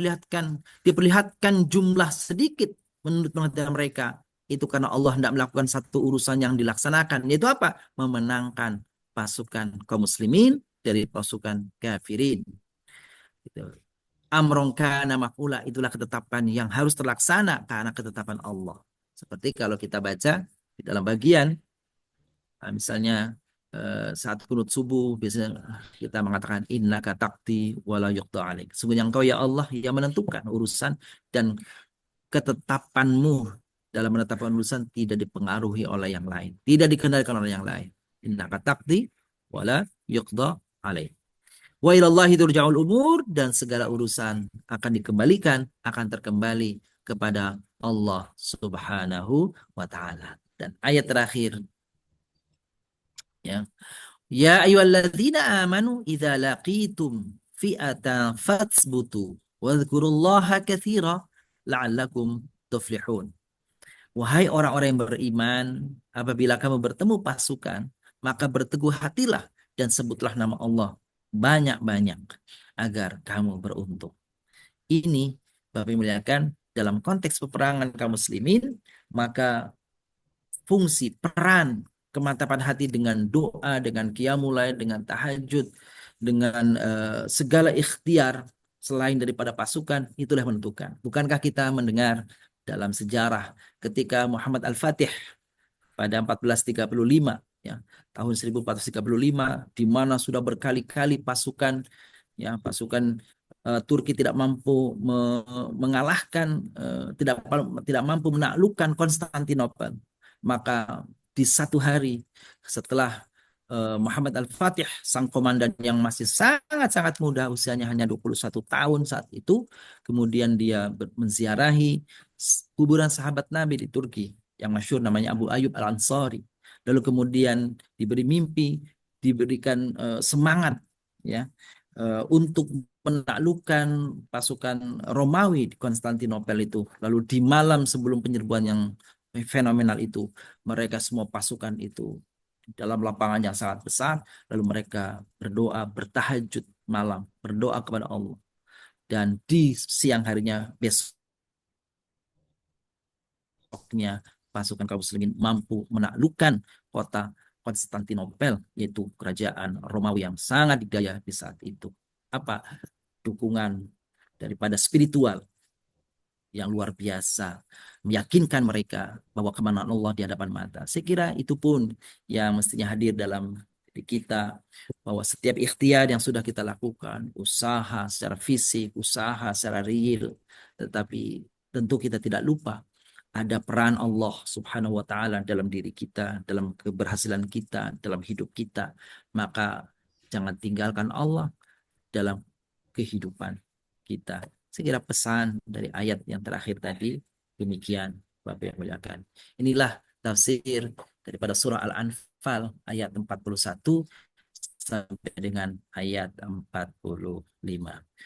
diperlihatkan jumlah sedikit menurut penglihatan mereka, itu karena Allah hendak melakukan satu urusan yang dilaksanakan, yaitu apa? Memenangkan pasukan kaum muslimin dari pasukan kafirin. Gitu. Amron kana maf'ula, itulah ketetapan yang harus terlaksana karena ketetapan Allah. Seperti kalau kita baca di dalam bagian, misalnya saat kunut subuh, biasanya kita mengatakan innaka taqdi wala yuqda alaik. Sungguhnya engkau ya Allah yang menentukan urusan, dan ketetapanmu dalam menetapkan urusan tidak dipengaruhi oleh yang lain, tidak dikendalikan oleh yang lain. Innaka taqdi wala yuqda alaik. Wa ilallahi turja'ul umur, dan segala urusan akan dikembalikan, akan terkembali kepada Allah Subhanahu wa taala. Dan ayat terakhir, ya. Ya ayyuhalladzina amanu idza laqitum fi'atan fatsbutu wadhkurullaha katsira la'allakum tuflihun. Wahai orang-orang yang beriman, apabila kamu bertemu pasukan, maka berteguh hatilah dan sebutlah nama Allah banyak-banyak agar kamu beruntung. Ini Bapak muliakan dalam konteks peperangan kaum muslimin, maka fungsi peran kemantapan hati dengan doa, dengan qiyamul lail, dengan tahajud, dengan segala ikhtiar selain daripada pasukan, itulah yang menentukan. Bukankah kita mendengar dalam sejarah ketika Muhammad Al-Fatih pada 1435 ya, tahun 1435, di mana sudah berkali-kali pasukan pasukan Turki tidak mampu mengalahkan, tidak mampu menaklukkan Konstantinopel. Maka di satu hari setelah Muhammad Al-Fatih, sang komandan yang masih sangat-sangat muda, usianya hanya 21 tahun saat itu, kemudian dia menziarahi kuburan sahabat Nabi di Turki yang masyhur namanya Abu Ayyub Al-Ansari. Lalu kemudian diberi mimpi, diberikan semangat ya untuk menaklukkan pasukan Romawi di Konstantinopel itu. Lalu di malam sebelum penyerbuan yang fenomenal itu, mereka semua pasukan itu dalam lapangan yang sangat besar, lalu mereka berdoa, bertahajud malam, berdoa kepada Allah. Dan di siang harinya besoknya pasukan kaum muslimin mampu menaklukkan kota Konstantinopel, yaitu kerajaan Romawi yang sangat digaya di saat itu. Apa? Dukungan daripada spiritual yang luar biasa, meyakinkan mereka bahwa kemenangan Allah di hadapan mata. Saya kira itu pun yang mestinya hadir dalam diri kita, bahwa setiap ikhtiar yang sudah kita lakukan, usaha secara fisik, usaha secara real, tetapi tentu kita tidak lupa ada peran Allah Subhanahu wa taala dalam diri kita, dalam keberhasilan kita, dalam hidup kita. Maka jangan tinggalkan Allah dalam kehidupan kita. Saya kira pesan dari ayat yang terakhir tadi demikian, Bapak yang muliakan. Inilah tafsir daripada surah Al-Anfal ayat 41 sampai dengan ayat 45.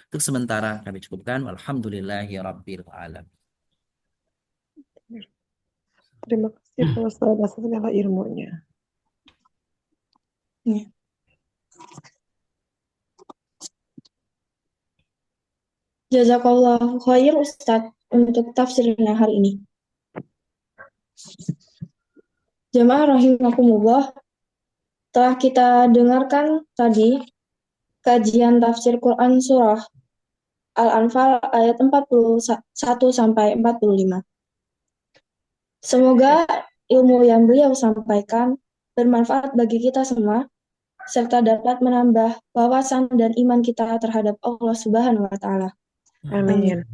Untuk sementara kami cukupkan. Alhamdulillahirabbil alamin. Terima kasih Pak Ustaz atas segala ilmunya. Jazakallahu khair Ustadz untuk tafsirnya hari ini. Jamaah rahimakumullah, telah kita dengarkan tadi kajian tafsir Quran surah Al-Anfal ayat 41 sampai 45. Semoga ilmu yang beliau sampaikan bermanfaat bagi kita semua, serta dapat menambah wawasan dan iman kita terhadap Allah Subhanahu wa Ta'ala. Amin.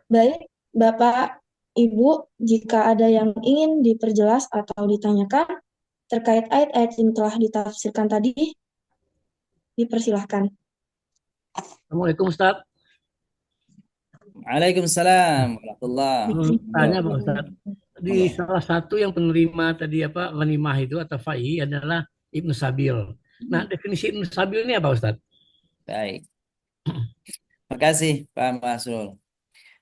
Baik, Bapak, Ibu, jika ada yang ingin diperjelas atau ditanyakan terkait ayat-ayat yang telah ditafsirkan tadi, dipersilahkan. Assalamualaikum Ustaz. Waalaikumsalam warahmatullahi Tanya Pak Ustaz. Di salah satu yang penerima tadi ghanimah itu atau fai adalah Ibnu Sabil. Nah, definisi Ibnu Sabil ini apa Ustaz? Baik. Terima kasih Pak Masrul.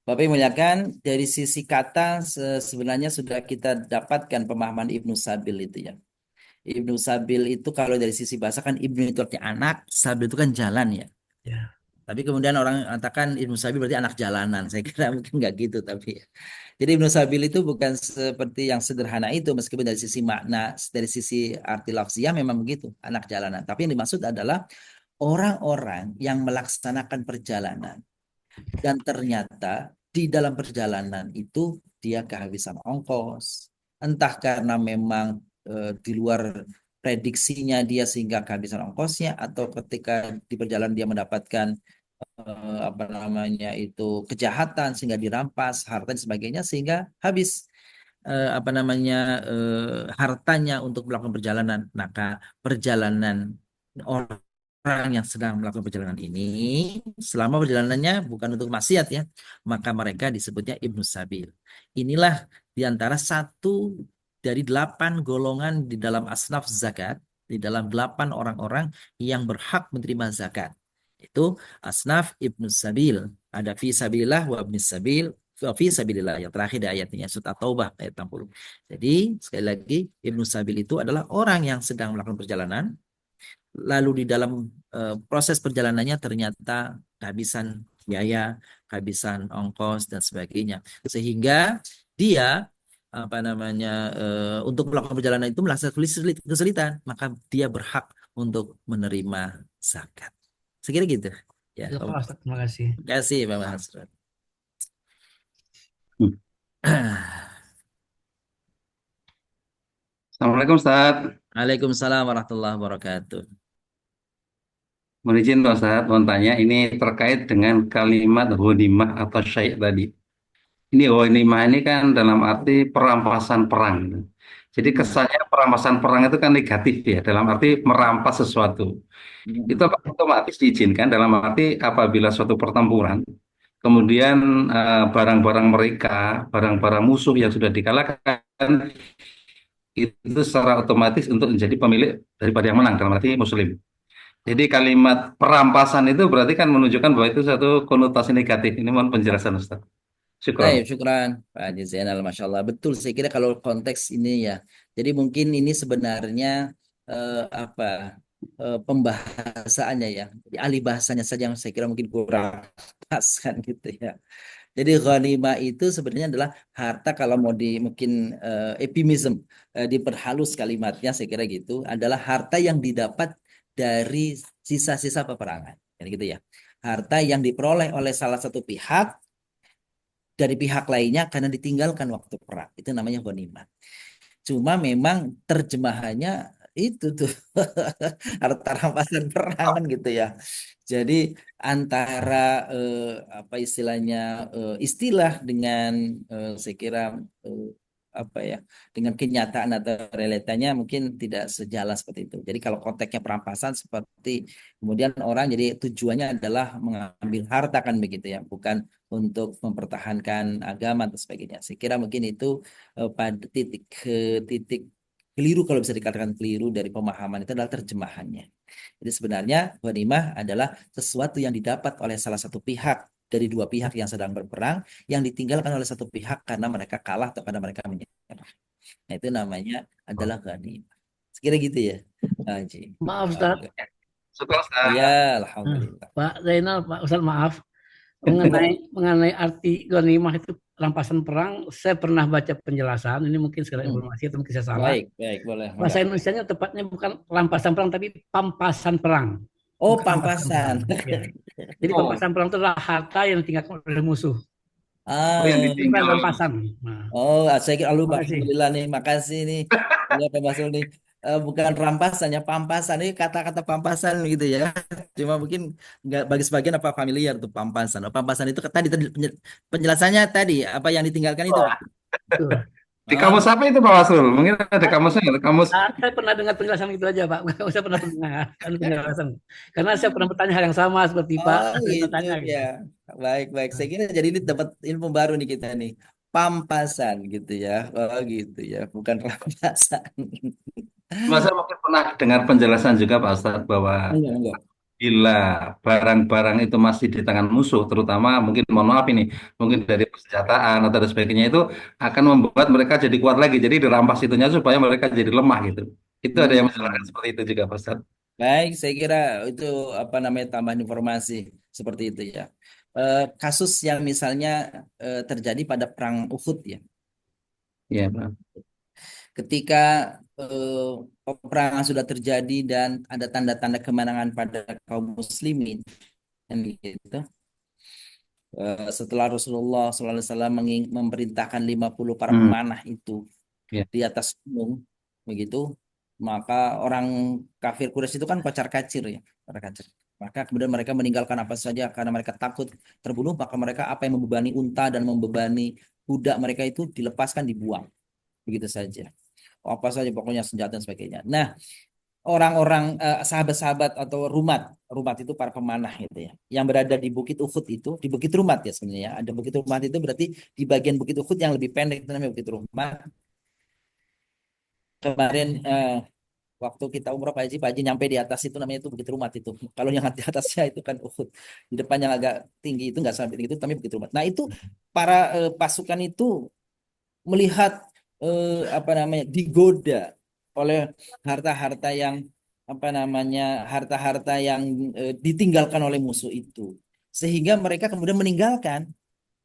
Bapak Ibu muliakan, dari sisi kata sebenarnya sudah kita dapatkan pemahaman Ibnu Sabil itu ya. Ibnu Sabil itu kalau dari sisi bahasa kan Ibnu itu artinya anak, Sabil itu kan jalan ya. Ya. Tapi kemudian orang katakan Ibnu Sabil berarti anak jalanan. Saya kira mungkin nggak gitu tapi. Jadi Ibnu Sabil itu bukan seperti yang sederhana itu, meskipun dari sisi makna, dari sisi arti lafziah memang begitu, anak jalanan. Tapi yang dimaksud adalah orang-orang yang melaksanakan perjalanan dan ternyata di dalam perjalanan itu dia kehabisan ongkos, entah karena memang di luar prediksinya dia sehingga kehabisan ongkosnya, atau ketika di perjalanan dia mendapatkan kejahatan sehingga dirampas harta dan sebagainya sehingga habis hartanya untuk melakukan perjalanan. Maka perjalanan orang yang sedang melakukan perjalanan ini, selama perjalanannya bukan untuk maksiat ya, maka mereka disebutnya Ibnu Sabil. Inilah diantara satu dari 8 golongan di dalam asnaf zakat, di dalam 8 orang-orang yang berhak menerima zakat. Itu asnaf Ibnu Sabil. Ada fi sabilillah wa ibnis sabil, fi sabilillah yang terakhir di ayatnya surah Taubah ayat 60. Jadi sekali lagi Ibnu Sabil itu adalah orang yang sedang melakukan perjalanan, lalu di dalam proses perjalanannya ternyata kehabisan biaya, kehabisan ongkos dan sebagainya, sehingga dia untuk melakukan perjalanan itu merasa kesulitan, maka dia berhak untuk menerima zakat. Sekira gitu. Ya, Jazakallah, Ustaz. Terima kasih. terima kasih Pak Hasrul. Assalamualaikum Ustaz. Waalaikumsalam warahmatullahi wabarakatuh. Mohon izin Ustaz, mohon tanya ini terkait dengan kalimat ghanimah atau syai' tadi. Ini ghanimah ini kan dalam arti perampasan perang, gitu. Jadi kesannya perampasan perang itu kan negatif ya, dalam arti merampas sesuatu. Itu otomatis diizinkan dalam arti apabila suatu pertempuran, kemudian barang-barang mereka, barang-barang musuh yang sudah dikalahkan, itu secara otomatis untuk menjadi pemilik daripada yang menang, dalam arti muslim. Jadi kalimat perampasan itu berarti kan menunjukkan bahwa itu satu konotasi negatif. Ini mohon penjelasan Ustaz. Syukran. Baik, syukran Pak Haji Zainal, Masya Allah. Betul, saya kira kalau konteks ini ya. Jadi mungkin ini sebenarnya pembahasannya ya. Jadi alih bahasanya saja yang saya kira mungkin kurang pas kan gitu ya. Jadi ghanimah itu sebenarnya adalah harta kalau mau di mungkin euphemism, diperhalus kalimatnya saya kira gitu, adalah harta yang didapat dari sisa-sisa peperangan. Jadi gitu ya. Harta yang diperoleh oleh salah satu pihak dari pihak lainnya karena ditinggalkan waktu perang. Itu namanya ghanimah. Cuma memang terjemahannya itu tuh harta rampasan perang kan gitu ya. Jadi antara apa istilahnya istilah dengan saya kira apa ya dengan kenyataan atau realitanya mungkin tidak sejalan seperti itu. Jadi kalau konteksnya perampasan seperti kemudian orang jadi tujuannya adalah mengambil harta kan begitu ya, bukan untuk mempertahankan agama atau sebagainya. Saya kira mungkin itu pada titik keliru kalau bisa dikatakan keliru dari pemahaman itu adalah terjemahannya. Jadi sebenarnya ghanimah adalah sesuatu yang didapat oleh salah satu pihak dari dua pihak yang sedang berperang yang ditinggalkan oleh satu pihak karena mereka kalah atau karena mereka menyerah. Nah itu namanya adalah ghanimah. Sekira gitu ya, Pak Haji. Maaf Ustaz. Syukran Ustaz. Ya, alhamdulillah. Pak Zainal, Pak Ustaz, maaf. Mengenai arti ghanimah itu rampasan perang, saya pernah baca penjelasan. Ini mungkin sekedar informasi atau mungkin saya salah. Baik, boleh. Bahasa Indonesianya tepatnya bukan rampasan perang tapi pampasan perang. Oh, Bukan pampasan. Ya. Jadi pampasan perang itu adalah harta yang ditinggalkan oleh musuh. yang Bukan ditinggal. rampasan. Nah. Oh, saya kira Makasih. alhamdulillah nih, makasih nih. Ya Pak Basul nih. Bukan rampasan ya, pampasan ini kata-kata pampasan gitu ya. Cuma mungkin nggak bagi sebagian apa familiar tuh pampasan. Oh, pampasan itu tadi penjelasannya tadi apa yang ditinggalkan itu. Betul. Di kamus apa itu Pak Wasrul? Mungkin ada kamusnya, ada kamus. Saya pernah dengar penjelasan itu aja Pak. Saya pernah dengar penjelasan. Karena saya pernah bertanya hal yang sama seperti Pak. Gitu Tanya, gitu. ya. Baik. Saya kira jadi ini dapat ilmu baru nih kita nih. Pampasan gitu ya. Oh gitu ya, bukan rampasan. Masa mungkin pernah dengar penjelasan juga Pak Ustadz bahwa Enggak. bila barang-barang itu masih di tangan musuh, terutama mungkin mohon maaf ini, mungkin dari persenjataan atau dan sebagainya itu akan membuat mereka jadi kuat lagi. Jadi dirampas itunya supaya mereka jadi lemah gitu. Itu ada yang menjelaskan seperti itu juga Pak Ustadz. Baik, saya kira itu apa namanya tambahan informasi seperti itu ya. Kasus yang misalnya terjadi pada perang Uhud ya. Iya, Pak. Ketika peperangan sudah terjadi dan ada tanda-tanda kemenangan pada kaum muslimin, kan gitu. Setelah Rasulullah SAW memerintahkan 50 para pemanah itu di atas gunung, begitu, maka orang kafir Quraisy itu kan kocar kacir ya, maka kemudian mereka meninggalkan apa saja karena mereka takut terbunuh, maka mereka apa yang membebani unta dan membebani kuda mereka itu dilepaskan, dibuang, begitu saja. Apa saja pokoknya senjata dan sebagainya. Nah, orang-orang sahabat-sahabat atau rumat itu para pemanah gitu ya, yang berada di Bukit Uhud itu, di Bukit Rumat ya sebenarnya. Ada Bukit Rumat itu berarti di bagian Bukit Uhud yang lebih pendek itu namanya Bukit Rumat. Kemarin waktu kita umroh Pak Haji nyampe di atas itu namanya itu Bukit Rumat itu. Kalau yang di atasnya itu kan Uhud. Di depan yang agak tinggi itu nggak sampai tinggi itu, tapi Bukit Rumat. Nah itu para pasukan itu melihat apa namanya digoda oleh harta-harta yang apa namanya harta-harta yang ditinggalkan oleh musuh itu, sehingga mereka kemudian meninggalkan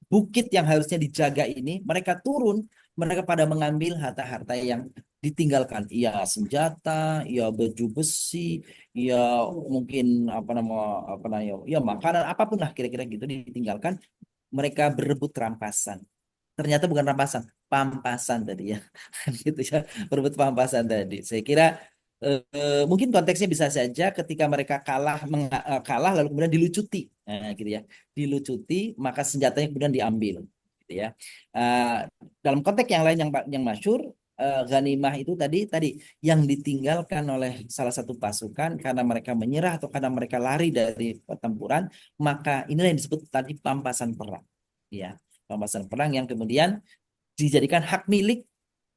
bukit yang harusnya dijaga ini, mereka turun, mereka pada mengambil harta-harta yang ditinggalkan. Iya senjata, iya baju besi, iya mungkin apa namanya, ya makanan apapun lah kira-kira gitu ditinggalkan. Mereka berebut rampasan. Ternyata bukan rampasan, pampasan tadi ya. Gitu ya, berebut pampasan tadi. Saya kira mungkin konteksnya bisa saja ketika mereka kalah lalu kemudian dilucuti. Nah, gitu ya. Dilucuti maka senjatanya kemudian diambil gitu ya. Eh, dalam konteks yang lain yang masyhur, ghanimah itu tadi yang ditinggalkan oleh salah satu pasukan karena mereka menyerah atau karena mereka lari dari pertempuran, maka inilah yang disebut tadi pampasan perang. Ya, pampasan perang yang kemudian dijadikan hak milik,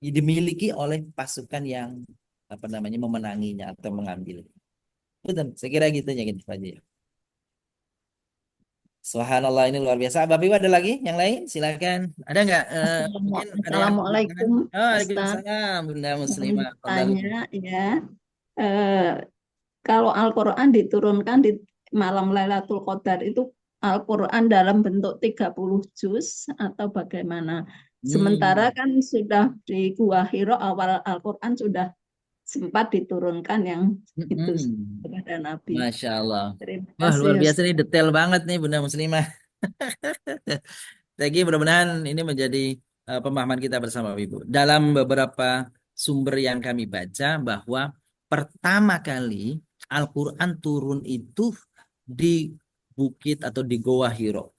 dimiliki oleh pasukan yang apa namanya memenanginya atau mengambil. Betul, saya kira gitu ya gitu aja. Subhanallah, ini luar biasa. Bapak Ibu ada lagi yang lain? Silakan. Ada nggak? Mungkin ada yang angkat tangan. Assalamualaikum, Oh, Ustaz. Waalaikumsalam, Bunda Mohon Muslimah. Fadal. bertanya ya, eh, kalau Al-Quran diturunkan di malam Lailatul Qadar itu Al-Quran dalam bentuk 30 juz atau bagaimana? Sementara Hmm. kan sudah di Gua Hiro awal Al-Quran sudah sempat diturunkan yang itu Mm-mm. kepada Nabi. Masya Allah. Terima Wah, kasih, luar biasa Ustaz. nih, detail banget nih Bunda Muslimah. Lagi mudah-mudahan ini menjadi pemahaman kita bersama Ibu. Dalam beberapa sumber yang kami baca bahwa pertama kali Al-Quran turun itu di bukit atau di Goa Hiro.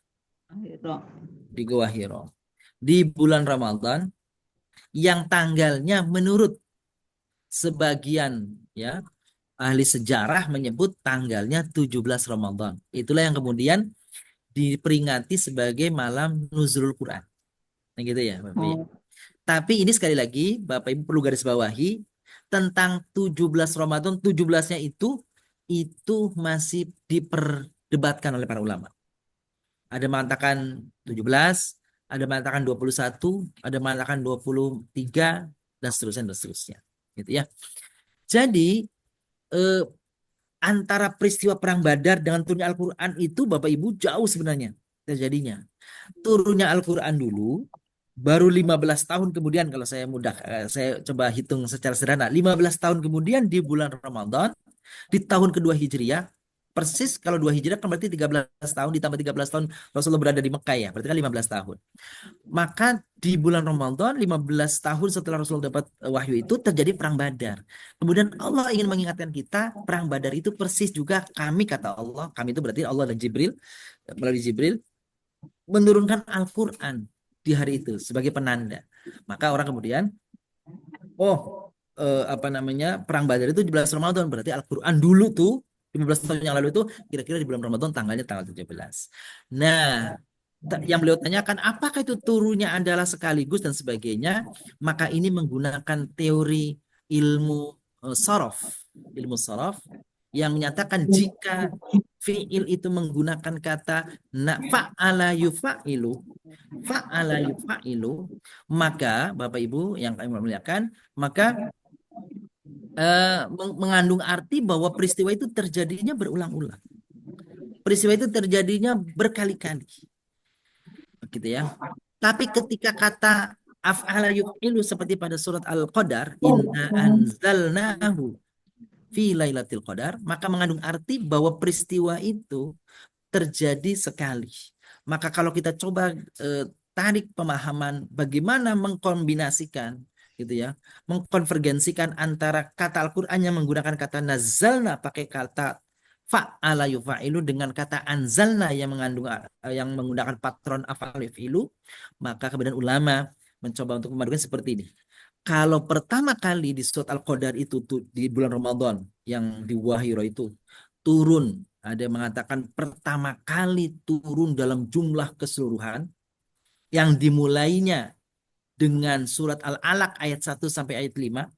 Hiro. Di Goa Hiro. Di bulan Ramadan yang tanggalnya menurut sebagian ya ahli sejarah menyebut tanggalnya 17 Ramadan. Itulah yang kemudian diperingati sebagai malam nuzulul Quran. Nah gitu ya, Bapak Ibu. Oh, Tapi ini sekali lagi Bapak Ibu perlu garis bawahi tentang 17 Ramadan, 17-nya itu masih diperdebatkan oleh para ulama. Ada mengatakan 17, ada mengatakan 21, ada mengatakan 23 dan seterusnya dan seterusnya. Gitu ya. Jadi eh, antara peristiwa perang Badar dengan turunnya Al-Qur'an itu Bapak Ibu jauh sebenarnya terjadinya. Turunnya Al-Qur'an dulu baru 15 tahun kemudian kalau saya coba hitung secara sederhana 15 tahun kemudian di bulan Ramadan di tahun kedua Hijriah persis kalau 2 Hijriah kan berarti 13 tahun ditambah 13 tahun Rasulullah berada di Mekah ya berarti kan 15 tahun maka di bulan Ramadan 15 tahun setelah Rasulullah dapat wahyu itu terjadi perang Badar. Kemudian Allah ingin mengingatkan kita perang Badar itu persis juga kami kata Allah, kami itu berarti Allah dan Jibril melalui Jibril menurunkan Al-Qur'an di hari itu sebagai penanda. Maka orang kemudian apa namanya perang Badar itu 17 Ramadan berarti Al-Qur'an dulu tuh 15 tahun yang lalu itu kira-kira di bulan Ramadan tanggalnya tanggal 17. Nah, yang beliau tanyakan apakah itu turunnya adalah sekaligus dan sebagainya, maka ini menggunakan teori ilmu sorof, ilmu sorof yang menyatakan jika fiil itu menggunakan kata fa'ala yufa'ilu, fa'ala yufa'ilu, maka Bapak Ibu yang kami muliakan, maka mengandung arti bahwa peristiwa itu terjadinya berulang-ulang. Peristiwa itu terjadinya berkali-kali. Gitu ya. Tapi ketika kata af'ala yuf'ilu seperti pada surat Al-Qadar, inna anzalnahu fi lailatul qadar, maka mengandung arti bahwa peristiwa itu terjadi sekali. Maka kalau kita coba tarik pemahaman bagaimana mengkombinasikan gitu ya, mengkonvergensikan antara kata Al-Qur'an yang menggunakan kata nazzalna pakai kata fa'ala yufa'ilu dengan kata anzalna yang menggunakan patron af'al yufa'ilu, maka kemudian ulama mencoba untuk memadukan seperti ini. Kalau pertama kali di surat Al-Qadar itu di bulan Ramadan yang di Wahiro itu turun, ada yang mengatakan pertama kali turun dalam jumlah keseluruhan yang dimulainya dengan surat Al-Alaq ayat 1 sampai ayat 5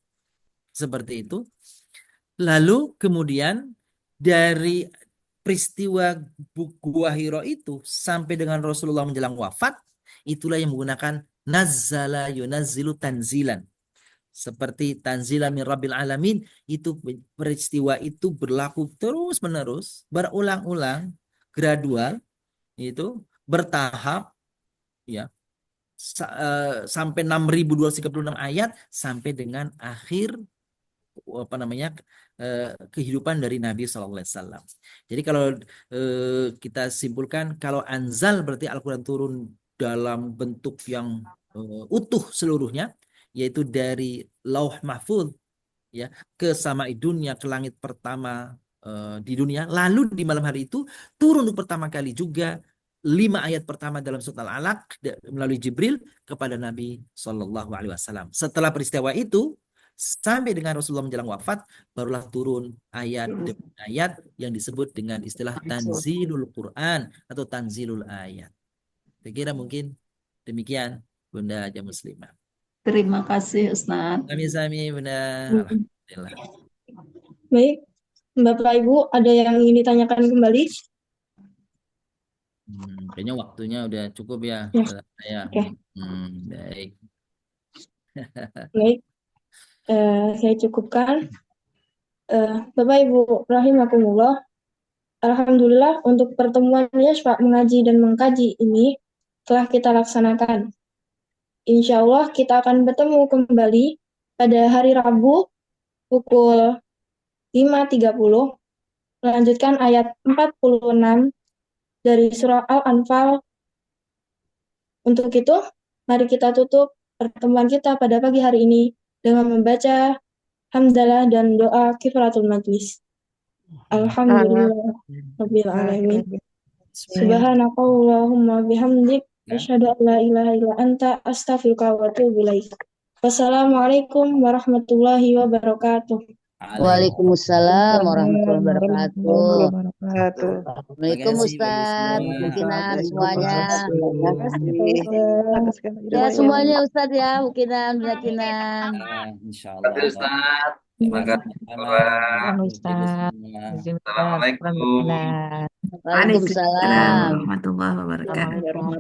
seperti itu. Lalu kemudian dari peristiwa Gua Hiro itu sampai dengan Rasulullah menjelang wafat, itulah yang menggunakan nazzala yunazzilu tanzilan. Seperti tanzilan min rabbil alamin, itu peristiwa itu berlaku terus-menerus, berulang-ulang, gradual, itu bertahap ya. sampai 6.236 ayat sampai dengan akhir apa namanya kehidupan dari Nabi SAW. Jadi kalau kita simpulkan, kalau anzal berarti Al-Quran turun dalam bentuk yang utuh seluruhnya, yaitu dari Lauh Mahfuz ya ke samai dunia, ke langit pertama di dunia. Lalu di malam hari itu turun untuk pertama kali juga 5 ayat pertama dalam surat Al-Alaq melalui Jibril kepada Nabi Shallallahu Alaihi Wasallam. Setelah peristiwa itu sampai dengan Rasulullah menjelang wafat, barulah turun ayat demi ayat yang disebut dengan istilah Tanzilul Quran atau Tanzilul Ayat. Saya kira mungkin demikian Bunda Haja Muslimah. Terima kasih Ustaz. Sami-sami Bunda. Alhamdulillah. Baik, Bapak Ibu, ada yang ingin ditanyakan kembali? Kayaknya waktunya udah cukup ya. Ya. Saya. Oke. Baik. Baik, saya cukupkan. Bapak Ibu rahimakumullah, alhamdulillah untuk pertemuan Yashfa mengaji dan mengkaji ini telah kita laksanakan. Insya Allah kita akan bertemu kembali pada hari Rabu pukul 5.30, melanjutkan ayat 46 dari surah Al-Anfal. Untuk itu, mari kita tutup pertemuan kita pada pagi hari ini dengan membaca hamdalah dan doa kifaratul majlis. Alhamdulillah rabbil alamin. Subhanakallahumma bihamdik asyhadu an la ilaha illa anta astaghfiruka wa atubu ilaik. Wassalamualaikum warahmatullahi wabarakatuh. Waalaikumsalam warahmatullahi wabarakatuh. Assalamualaikum Ustaz, Mukinan semuanya. Terima kasih. Ya semuanya Ustaz ya, Mukinan, Mukinan. Insyaallah. Ustaz. Terima kasih. Assalamualaikum. Waalaikumsalam warahmatullahi wabarakatuh.